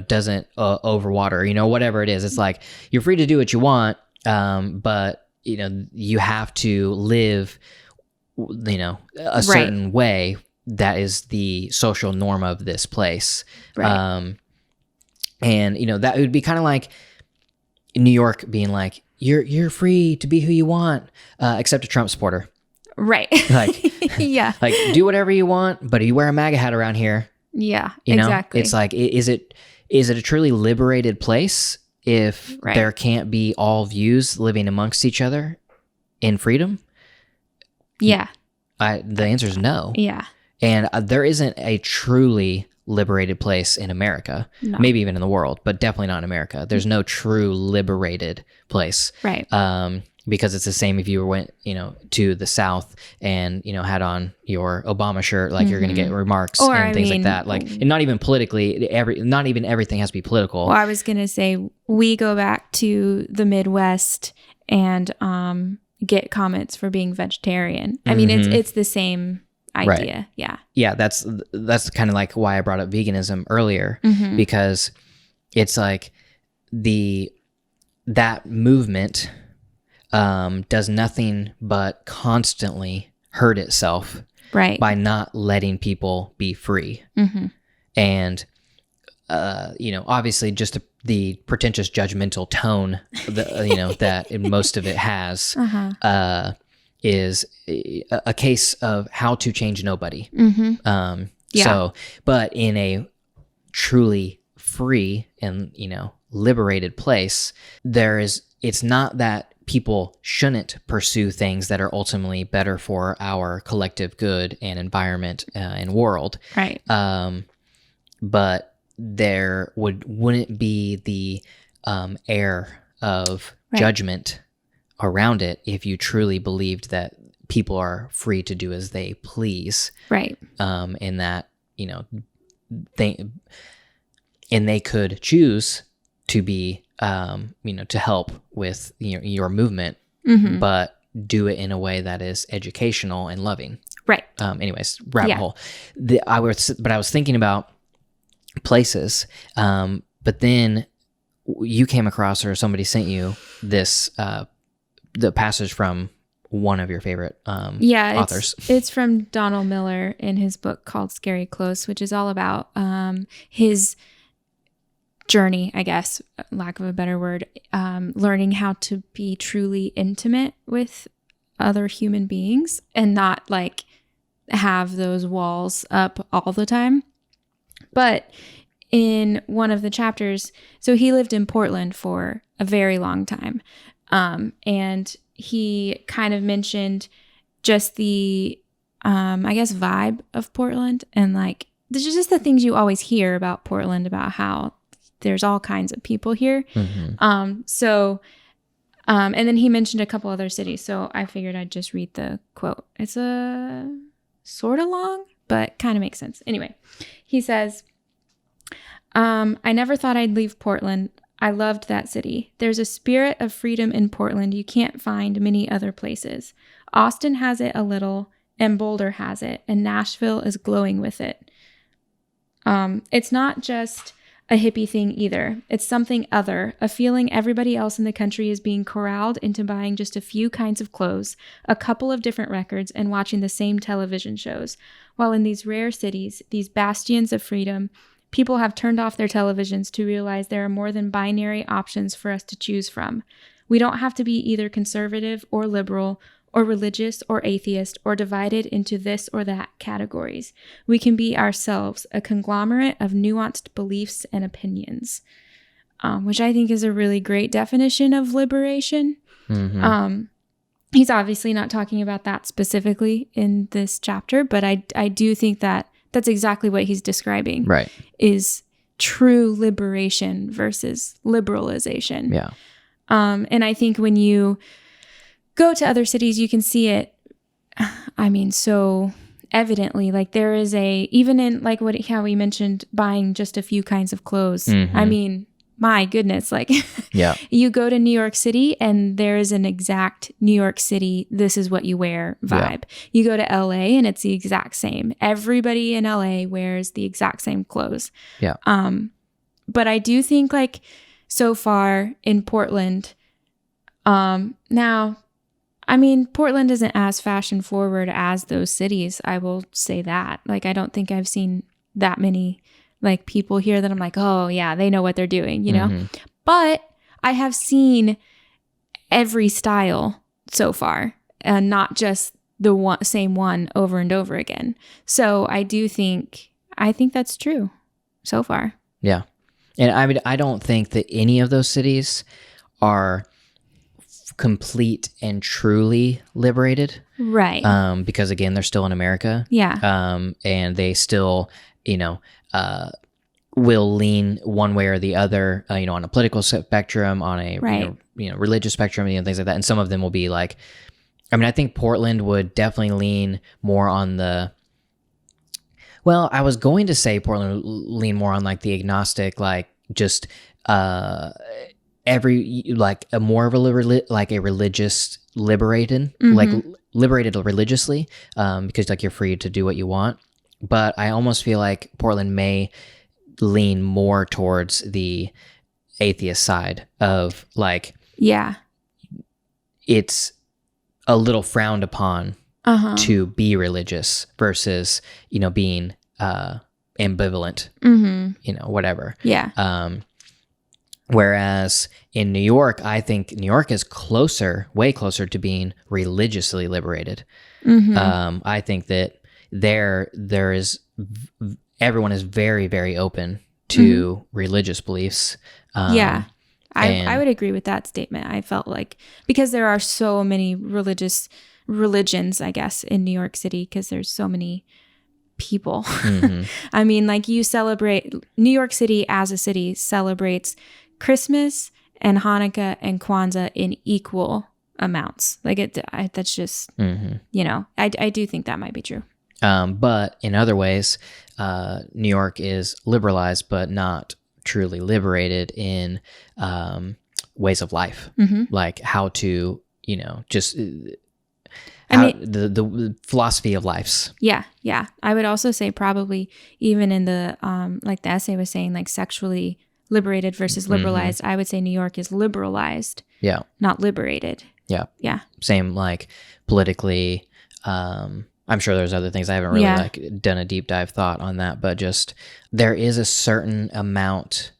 Speaker 1: doesn't overwater, whatever it is. It's like, you're free to do what you want, but you have to live, a certain way that is the social norm of this place. Right. That would be kind of like New York being like, you're free to be who you want, except a Trump supporter.
Speaker 2: Right.
Speaker 1: Like,
Speaker 2: yeah.
Speaker 1: Like, do whatever you want, but if you wear a MAGA hat around here,
Speaker 2: exactly.
Speaker 1: It's like, is it a truly liberated place if there can't be all views living amongst each other in freedom?
Speaker 2: Yeah.
Speaker 1: The answer is no.
Speaker 2: Yeah.
Speaker 1: And there isn't a truly liberated place in America, maybe even in the world, but definitely not in America. There's no true liberated place.
Speaker 2: Right.
Speaker 1: Because it's the same if you went, to the South and, had on your Obama shirt, like you're going to get remarks and things like that. Like, and not even politically, not even everything has to be political.
Speaker 2: Well, I was going to say, we go back to the Midwest and get comments for being vegetarian. I mean, it's the same idea.
Speaker 1: Right. Yeah. That's kind of like why I brought up veganism earlier, because it's like that movement does nothing but constantly hurt itself by not letting people be free. And obviously just the pretentious judgmental tone, that most of it has, is a case of how to change nobody. So, but in a truly free and, liberated place, it's not that people shouldn't pursue things that are ultimately better for our collective good and environment and world.
Speaker 2: Right.
Speaker 1: But there wouldn't be the air of judgment around it if you truly believed that people are free to do as they please.
Speaker 2: Right.
Speaker 1: And that, they could choose to be, to help with your movement, but do it in a way that is educational and loving.
Speaker 2: Right.
Speaker 1: Anyways, rabbit hole. I was thinking about places, but then you came across, or somebody sent you this, the passage from one of your favorite authors.
Speaker 2: It's from Donald Miller in his book called Scary Close, which is all about his journey, I guess, lack of a better word, learning how to be truly intimate with other human beings and not like have those walls up all the time. But in one of the chapters, so he lived in Portland for a very long time. And he kind of mentioned just the, I guess, vibe of Portland. And like, there's just the things you always hear about Portland, about how there's all kinds of people here. And then he mentioned a couple other cities. So I figured I'd just read the quote. It's a sort of long, but kind of makes sense. Anyway, he says, I never thought I'd leave Portland. I loved that city. There's a spirit of freedom in Portland you can't find many other places. Austin has it a little, and Boulder has it, and Nashville is glowing with it. It's not just a hippie thing either. It's something other, a feeling everybody else in the country is being corralled into buying just a few kinds of clothes, a couple of different records, and watching the same television shows. While in these rare cities, these bastions of freedom, people have turned off their televisions to realize there are more than binary options for us to choose from. We don't have to be either conservative or liberal or religious or atheist or divided into this or that categories. We can be ourselves, a conglomerate of nuanced beliefs and opinions, which I think is a really great definition of liberation. He's obviously not talking about that specifically in this chapter, but I do think that that's exactly what he's describing.
Speaker 1: Right.
Speaker 2: Is true liberation versus liberalization.
Speaker 1: Yeah.
Speaker 2: And I think when you go to other cities, you can see it, I mean, so evidently. Like there is even in like how we mentioned buying just a few kinds of clothes. I mean, my goodness, like you go to New York City and there is an exact New York City, this is what you wear vibe. You go to LA and it's the exact same. Everybody in LA wears the exact same clothes.
Speaker 1: Yeah.
Speaker 2: But I do think like so far in Portland, now, I mean, Portland isn't as fashion forward as those cities. I will say that. Like, I don't think I've seen that many like people here that I'm like, oh yeah, they know what they're doing, you know? But I have seen every style so far and not just the same one over and over again. So I think that's true so far.
Speaker 1: Yeah. And I mean, I don't think that any of those cities are complete and truly liberated.
Speaker 2: Right.
Speaker 1: Because again, they're still in America.
Speaker 2: Yeah.
Speaker 1: And they still, will lean one way or the other, on a political spectrum, on a religious spectrum, things like that. And some of them will be like, I mean, I think Portland would definitely lean more on the, well, I was going to say Portland would lean more on like the agnostic, like just every, like a more of a like a religious liberated, like liberated religiously, because like you're free to do what you want. But I almost feel like Portland may lean more towards the atheist side of like, it's a little frowned upon to be religious versus, being ambivalent, whatever.
Speaker 2: Yeah.
Speaker 1: Whereas in New York, I think New York is way closer to being religiously liberated. I think that there is everyone is very, very open to religious beliefs.
Speaker 2: Yeah.
Speaker 1: And-
Speaker 2: I would agree with that statement. I felt like because there are so many religions, I guess, in New York City, because there's so many people. I mean, like New York City as a city celebrates Christmas and Hanukkah and Kwanzaa in equal amounts. Like that's just, I do think that might be true.
Speaker 1: But in other ways, New York is liberalized, but not truly liberated in ways of life, like how to, the philosophy of lives.
Speaker 2: Yeah. I would also say probably even in the like the essay was saying, like sexually liberated versus liberalized. I would say New York is liberalized.
Speaker 1: Yeah.
Speaker 2: Not liberated.
Speaker 1: Yeah.
Speaker 2: Yeah.
Speaker 1: Same like politically. I'm sure there's other things I haven't really done a deep dive thought on that, but just there is a certain amount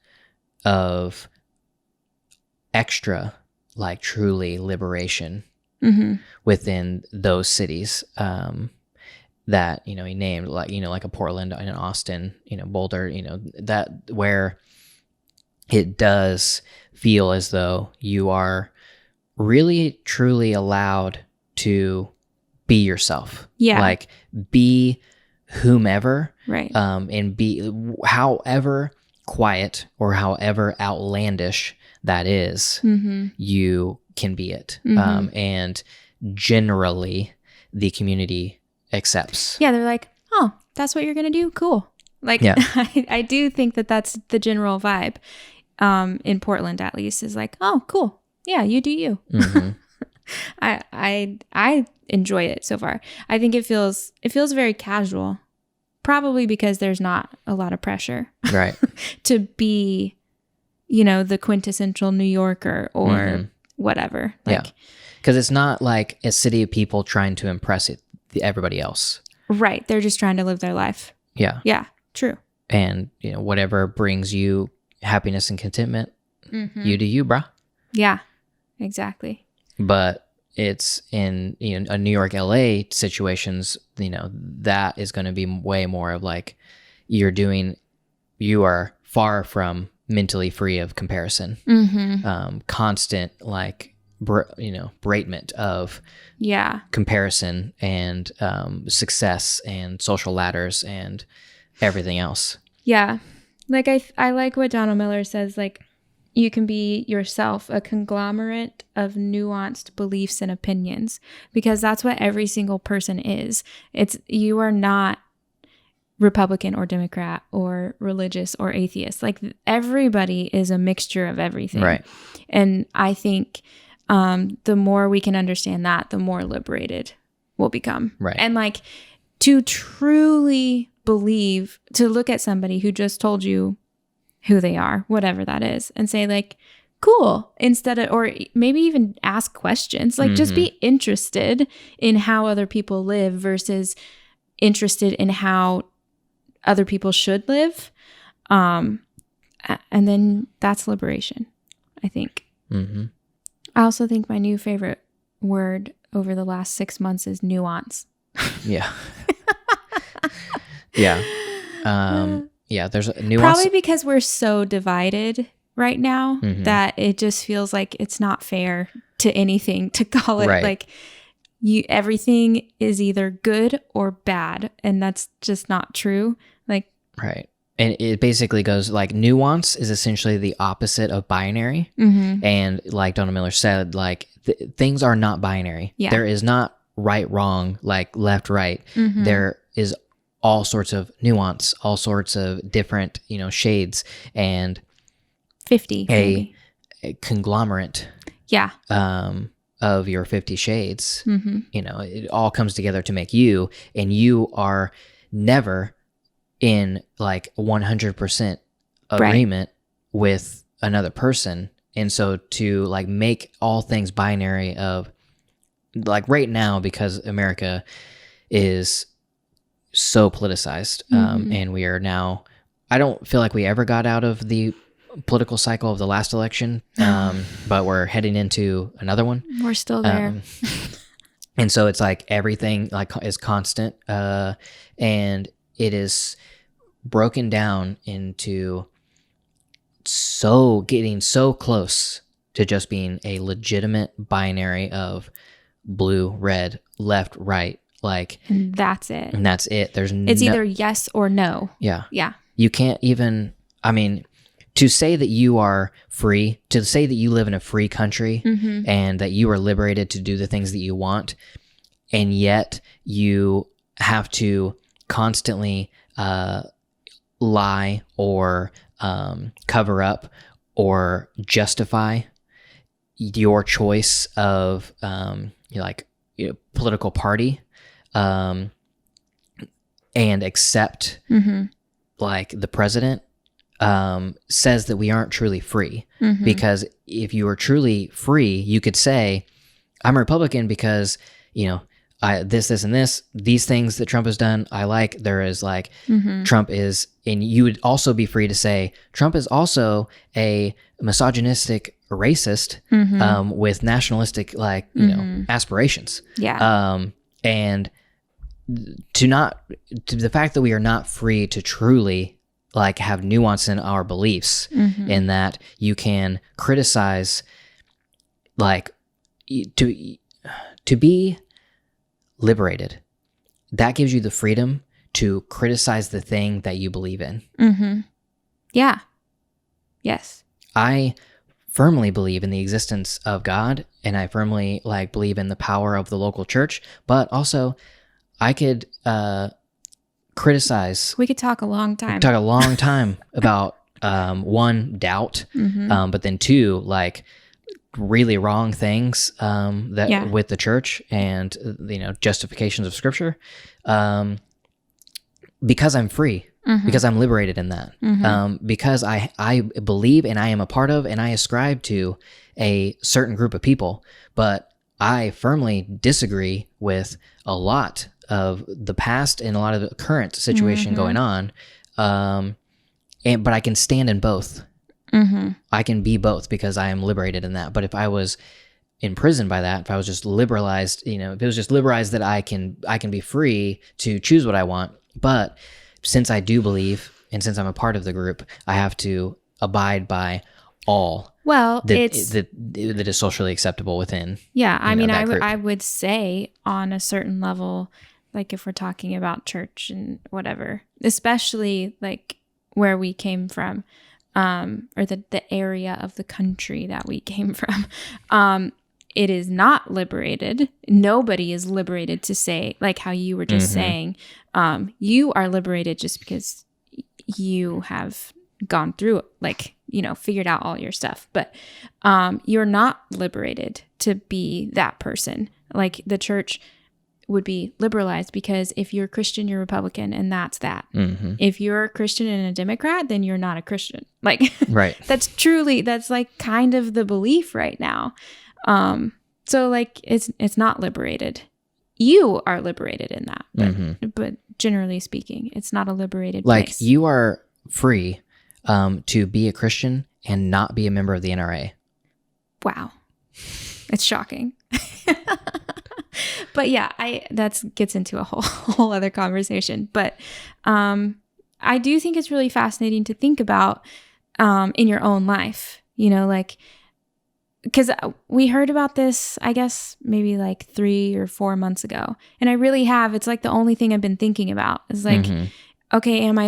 Speaker 1: of extra like truly liberation within those cities that he named, like a Portland and Austin, Boulder, that where it does feel as though you are really truly allowed to be yourself.
Speaker 2: Yeah.
Speaker 1: Like be whomever.
Speaker 2: Right.
Speaker 1: And be however quiet or however outlandish that is, you can be it. And generally the community accepts.
Speaker 2: Yeah. They're like, oh, that's what you're going to do? Cool. Like, I do think that that's the general vibe in Portland, at least, is like, oh, cool. Yeah, you do you. I enjoy it so far. I think it feels very casual, probably because there's not a lot of pressure,
Speaker 1: right,
Speaker 2: to be, the quintessential New Yorker or whatever. Like,
Speaker 1: because it's not like a city of people trying to impress everybody else.
Speaker 2: Right, they're just trying to live their life. Yeah, true.
Speaker 1: And whatever brings you happiness and contentment, you do you, brah.
Speaker 2: Yeah, exactly.
Speaker 1: But it's in a New York, LA situations, that is going to be way more of like you are far from mentally free of comparison, constant like beratement of comparison and success and social ladders and everything else.
Speaker 2: Yeah, like I like what Donald Miller says, like, you can be yourself, a conglomerate of nuanced beliefs and opinions, because that's what every single person is. You are not Republican or Democrat or religious or atheist. Like, everybody is a mixture of everything.
Speaker 1: Right.
Speaker 2: And I think the more we can understand that, the more liberated we'll become.
Speaker 1: Right.
Speaker 2: And like to truly believe, to look at somebody who just told you who they are, whatever that is, and say like, cool, instead of, or maybe even ask questions, like just be interested in how other people live versus interested in how other people should live. And then that's liberation, I think. I also think my new favorite word over the last 6 months is nuance.
Speaker 1: Yeah. Yeah. Yeah, there's a nuance.
Speaker 2: Probably because we're so divided right now that it just feels like it's not fair to anything to call it like everything is either good or bad, and that's just not true. Like, right.
Speaker 1: And it basically goes like nuance is essentially the opposite of binary. And like Donald Miller said, like things are not binary. Yeah. There is not right, wrong, like left, right. There is all sorts of nuance, all sorts of different, shades, and
Speaker 2: 50
Speaker 1: a conglomerate of your 50 shades. It all comes together to make you, and you are never in like 100% agreement with another person. And so to like make all things binary of like right now, because America is so politicized. And we are now, I don't feel like we ever got out of the political cycle of the last election, but we're heading into another one.
Speaker 2: We're still there.
Speaker 1: And so it's like everything like is constant, and it is broken down into getting so close to just being a legitimate binary of blue, red, left, right, like,
Speaker 2: and that's it.
Speaker 1: It's
Speaker 2: either yes or no.
Speaker 1: Yeah.
Speaker 2: Yeah.
Speaker 1: You can't even, I mean, to say that you are free, to say that you live in a free country and that you are liberated to do the things that you want, and yet you have to constantly lie or cover up or justify your choice of political party, and accept like the president says that we aren't truly free. Because if you were truly free, you could say, I'm a Republican because, this, and this, these things that Trump has done, I like. There is like, Trump is, and you would also be free to say, Trump is also a misogynistic racist with nationalistic, aspirations.
Speaker 2: Yeah.
Speaker 1: And to the fact that we are not free to truly like have nuance in our beliefs, in that you can criticize, like to be liberated, that gives you the freedom to criticize the thing that you believe in.
Speaker 2: Yeah. Yes.
Speaker 1: I firmly believe in the existence of God, and I firmly believe in the power of the local church, but also I could criticize.
Speaker 2: We could talk a long time.
Speaker 1: We could talk a long time about one, doubt, but then two, really wrong things with the church and justifications of scripture, because I'm free, because I'm liberated in that, because I believe and I am a part of and I ascribe to a certain group of people, but I firmly disagree with a lot of the past and a lot of the current situation going on, but I can stand in both. I can be both because I am liberated in that. But if I was imprisoned by that, if I was just liberalized, if it was just liberalized that I can be free to choose what I want, but since I do believe and since I'm a part of the group, I have to abide by all that is socially acceptable within.
Speaker 2: Yeah, I mean, I would say on a certain level, like if we're talking about church and whatever, especially like where we came from, or the area of the country that we came from, it is not liberated. Nobody is liberated to say, like how you were just saying, you are liberated just because you have gone through, figured out all your stuff. But you're not liberated to be that person. Like the church would be liberalized because if you're a Christian, you're Republican, and that's that. If you're a Christian and a Democrat, then you're not a Christian.
Speaker 1: Right.
Speaker 2: that's like kind of the belief right now. So it's not liberated. You are liberated in that, but generally speaking, it's not a liberated place.
Speaker 1: You are free to be a Christian and not be a member of the NRA.
Speaker 2: Wow. It's shocking. But yeah, that gets into a whole other conversation. But I do think it's really fascinating to think about in your own life, because we heard about this, I guess, maybe 3 or 4 months ago. And I really have. It's the only thing I've been thinking about is okay, am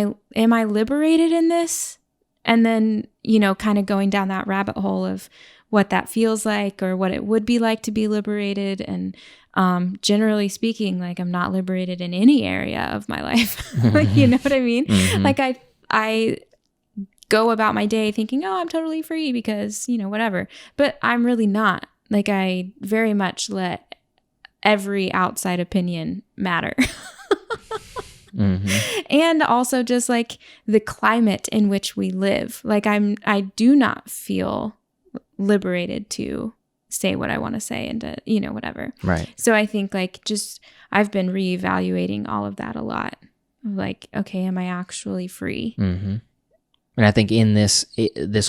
Speaker 2: I liberated in this? And then, kind of going down that rabbit hole of what that feels like or what it would be like to be liberated. And generally speaking, I'm not liberated in any area of my life. You know what I mean? I go about my day thinking, oh, I'm totally free because, whatever. But I'm really not. I very much let every outside opinion matter. And also just the climate in which we live. I do not feel liberated to say what I want to say and to, whatever.
Speaker 1: Right.
Speaker 2: So I think I've been reevaluating all of that a lot. like, okay, am I actually free?
Speaker 1: Mm-hmm. And I think in this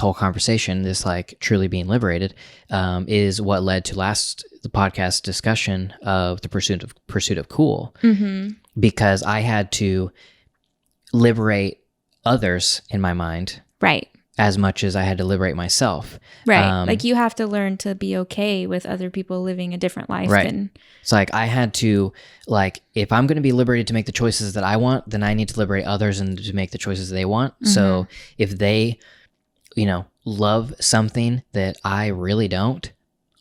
Speaker 1: whole conversation, this like truly being liberated, is what led to the podcast discussion of the pursuit of cool, because I had to liberate others in my mind,
Speaker 2: Right.
Speaker 1: as much as I had to liberate myself.
Speaker 2: Right. Like you have to learn to be okay with other people living a different life.
Speaker 1: Right.
Speaker 2: Than...
Speaker 1: It's like I had to, like, if I'm going to be liberated to make the choices that I want, then I need to liberate others and to make the choices they want. So if they, love something that I really don't,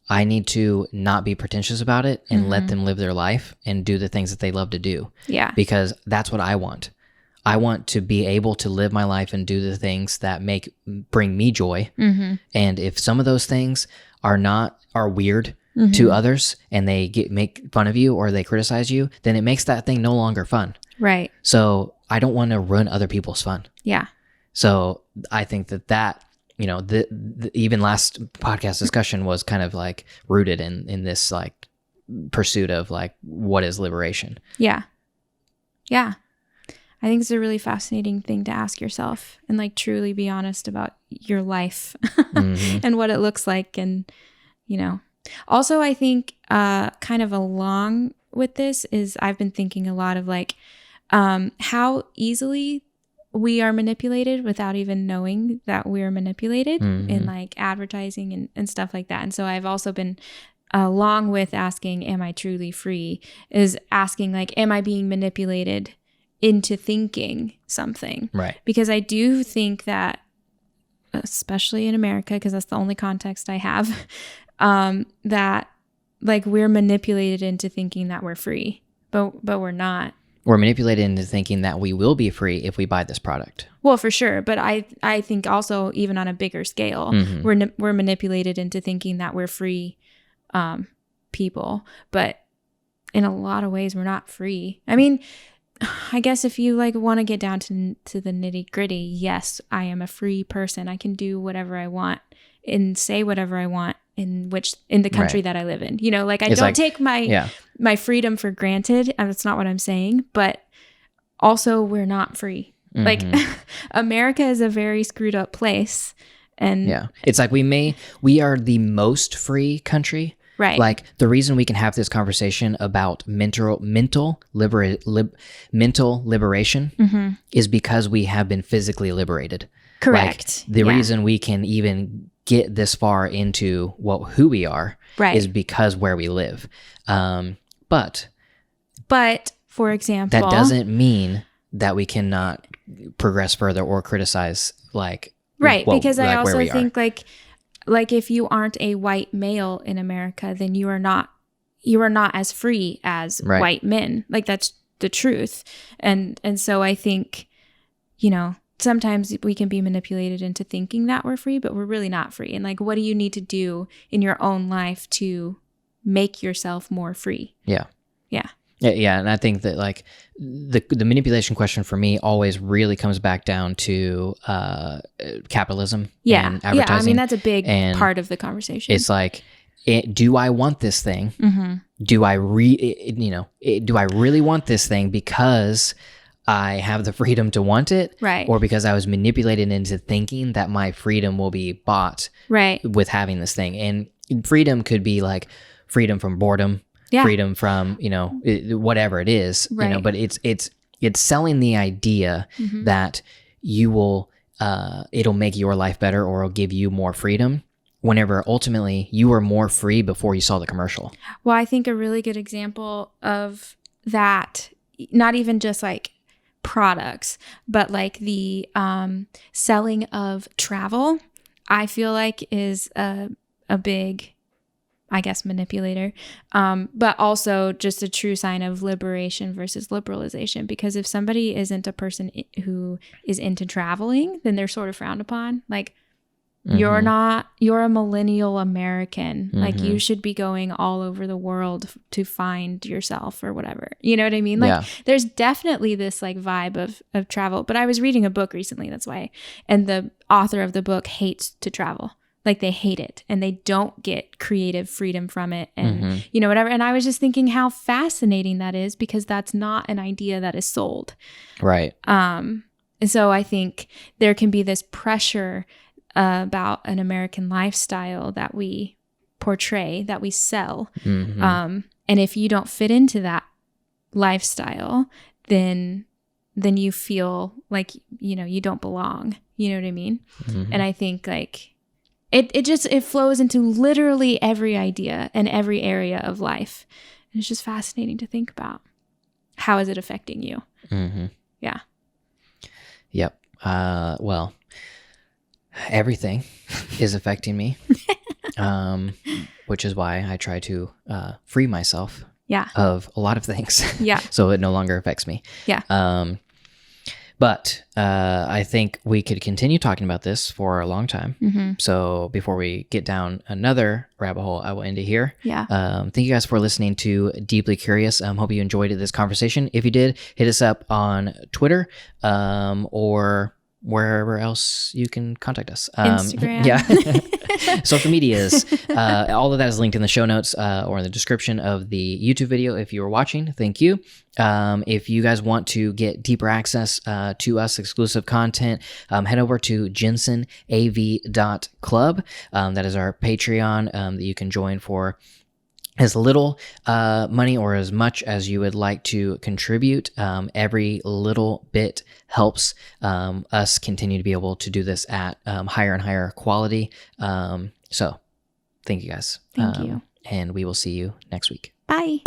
Speaker 1: I need to not be pretentious about it and let them live their life and do the things that they love to do.
Speaker 2: Yeah.
Speaker 1: Because that's what I want. I want to be able to live my life and do the things that bring me joy. And if some of those things are weird to others and they make fun of you or they criticize you, then it makes that thing no longer fun.
Speaker 2: Right.
Speaker 1: So I don't want to ruin other people's fun.
Speaker 2: Yeah.
Speaker 1: So I think that the even last podcast discussion was kind of like rooted in this like pursuit of like, what is liberation?
Speaker 2: Yeah. Yeah. I think it's a really fascinating thing to ask yourself and like truly be honest about your life and what it looks like. And, also I think kind of along with this is I've been thinking a lot of like how easily we are manipulated without even knowing that we're manipulated in like advertising and stuff like that. And so I've also been, along with asking, am I truly free, is asking like, am I being manipulated into thinking something?
Speaker 1: Right.
Speaker 2: Because I do think that, especially in America, because that's the only context I have, that like we're manipulated into thinking that we're free, but we're not.
Speaker 1: We're manipulated into thinking that we will be free if we buy this product.
Speaker 2: Well, for sure. But I think also even on a bigger scale, we're manipulated into thinking that we're free people. But in a lot of ways, we're not free. I mean, I guess if you like want to get down to the nitty gritty, yes, I am a free person. I can do whatever I want and say whatever I want in the country that I live in. Like I don't take my freedom for granted. And that's not what I'm saying. But also, we're not free. Like America is a very screwed up place. And
Speaker 1: yeah, it's like we are the most free country.
Speaker 2: Right.
Speaker 1: Like the reason we can have this conversation about mental liberation is because we have been physically liberated.
Speaker 2: Correct.
Speaker 1: Like the reason we can even get this far into who we are is because where we live. But for example,
Speaker 2: that
Speaker 1: doesn't mean that we cannot progress further or criticize like
Speaker 2: because I also think like if you aren't a white male in America, then you are not as free as white men. Like that's the truth. And so I think, sometimes we can be manipulated into thinking that we're free, but we're really not free. And like, what do you need to do in your own life to make yourself more free?
Speaker 1: Yeah.
Speaker 2: Yeah.
Speaker 1: Yeah, and I think that like the manipulation question for me always really comes back down to capitalism and advertising.
Speaker 2: Yeah, I mean that's a big part of the conversation.
Speaker 1: It's like, do I want this thing? Do I really want this thing because I have the freedom to want it,
Speaker 2: right?
Speaker 1: Or because I was manipulated into thinking that my freedom will be bought,
Speaker 2: right,
Speaker 1: with having this thing? And freedom could be like freedom from boredom. Yeah. Freedom from, whatever it is, but it's selling the idea that you will, it'll make your life better or it'll give you more freedom whenever ultimately you were more free before you saw the commercial.
Speaker 2: Well, I think a really good example of that, not even just like products, but like the selling of travel, I feel like is a big, I guess, manipulator, but also just a true sign of liberation versus liberalization. Because if somebody isn't a person who is into traveling, then they're sort of frowned upon. Like, you're a millennial American. Like, you should be going all over the world to find yourself or whatever. You know what I mean? Like, there's definitely this like vibe of travel. But I was reading a book recently, that's why. And the author of the book hates to travel. like they hate it and they don't get creative freedom from it and
Speaker 1: Mm-hmm.
Speaker 2: you know, whatever. And I was just thinking how fascinating that is, because that's not an idea that is sold.
Speaker 1: Right.
Speaker 2: And so I think there can be this pressure about an American lifestyle that we portray, that we sell.
Speaker 1: Mm-hmm.
Speaker 2: And if you don't fit into that lifestyle, then you feel like, you know, you don't belong. You know what I mean?
Speaker 1: Mm-hmm.
Speaker 2: And I think like it flows into literally every idea and every area of life. And it's just fascinating to think about. How is it affecting you?
Speaker 1: Mm-hmm.
Speaker 2: Yeah.
Speaker 1: Yep. Well, everything is affecting me, which is why I try to free myself
Speaker 2: Yeah.
Speaker 1: of a lot of things.
Speaker 2: Yeah.
Speaker 1: So it no longer affects me.
Speaker 2: Yeah.
Speaker 1: But I think we could continue talking about this for a long time.
Speaker 2: Mm-hmm.
Speaker 1: So before we get down another rabbit hole, I will end it here.
Speaker 2: Yeah.
Speaker 1: Thank you guys for listening to Deeply Curious. Hope you enjoyed this conversation. If you did, hit us up on Twitter or wherever else you can contact us.
Speaker 2: Instagram.
Speaker 1: Yeah. Social medias. All of that is linked in the show notes or in the description of the YouTube video if you are watching. Thank you. If you guys want to get deeper access to us, exclusive content, head over to Jensen AV Club. That is our Patreon that you can join for as little money or as much as you would like to contribute. Every little bit helps us continue to be able to do this at higher and higher quality. So thank you guys.
Speaker 2: Thank you.
Speaker 1: And we will see you next week.
Speaker 2: Bye.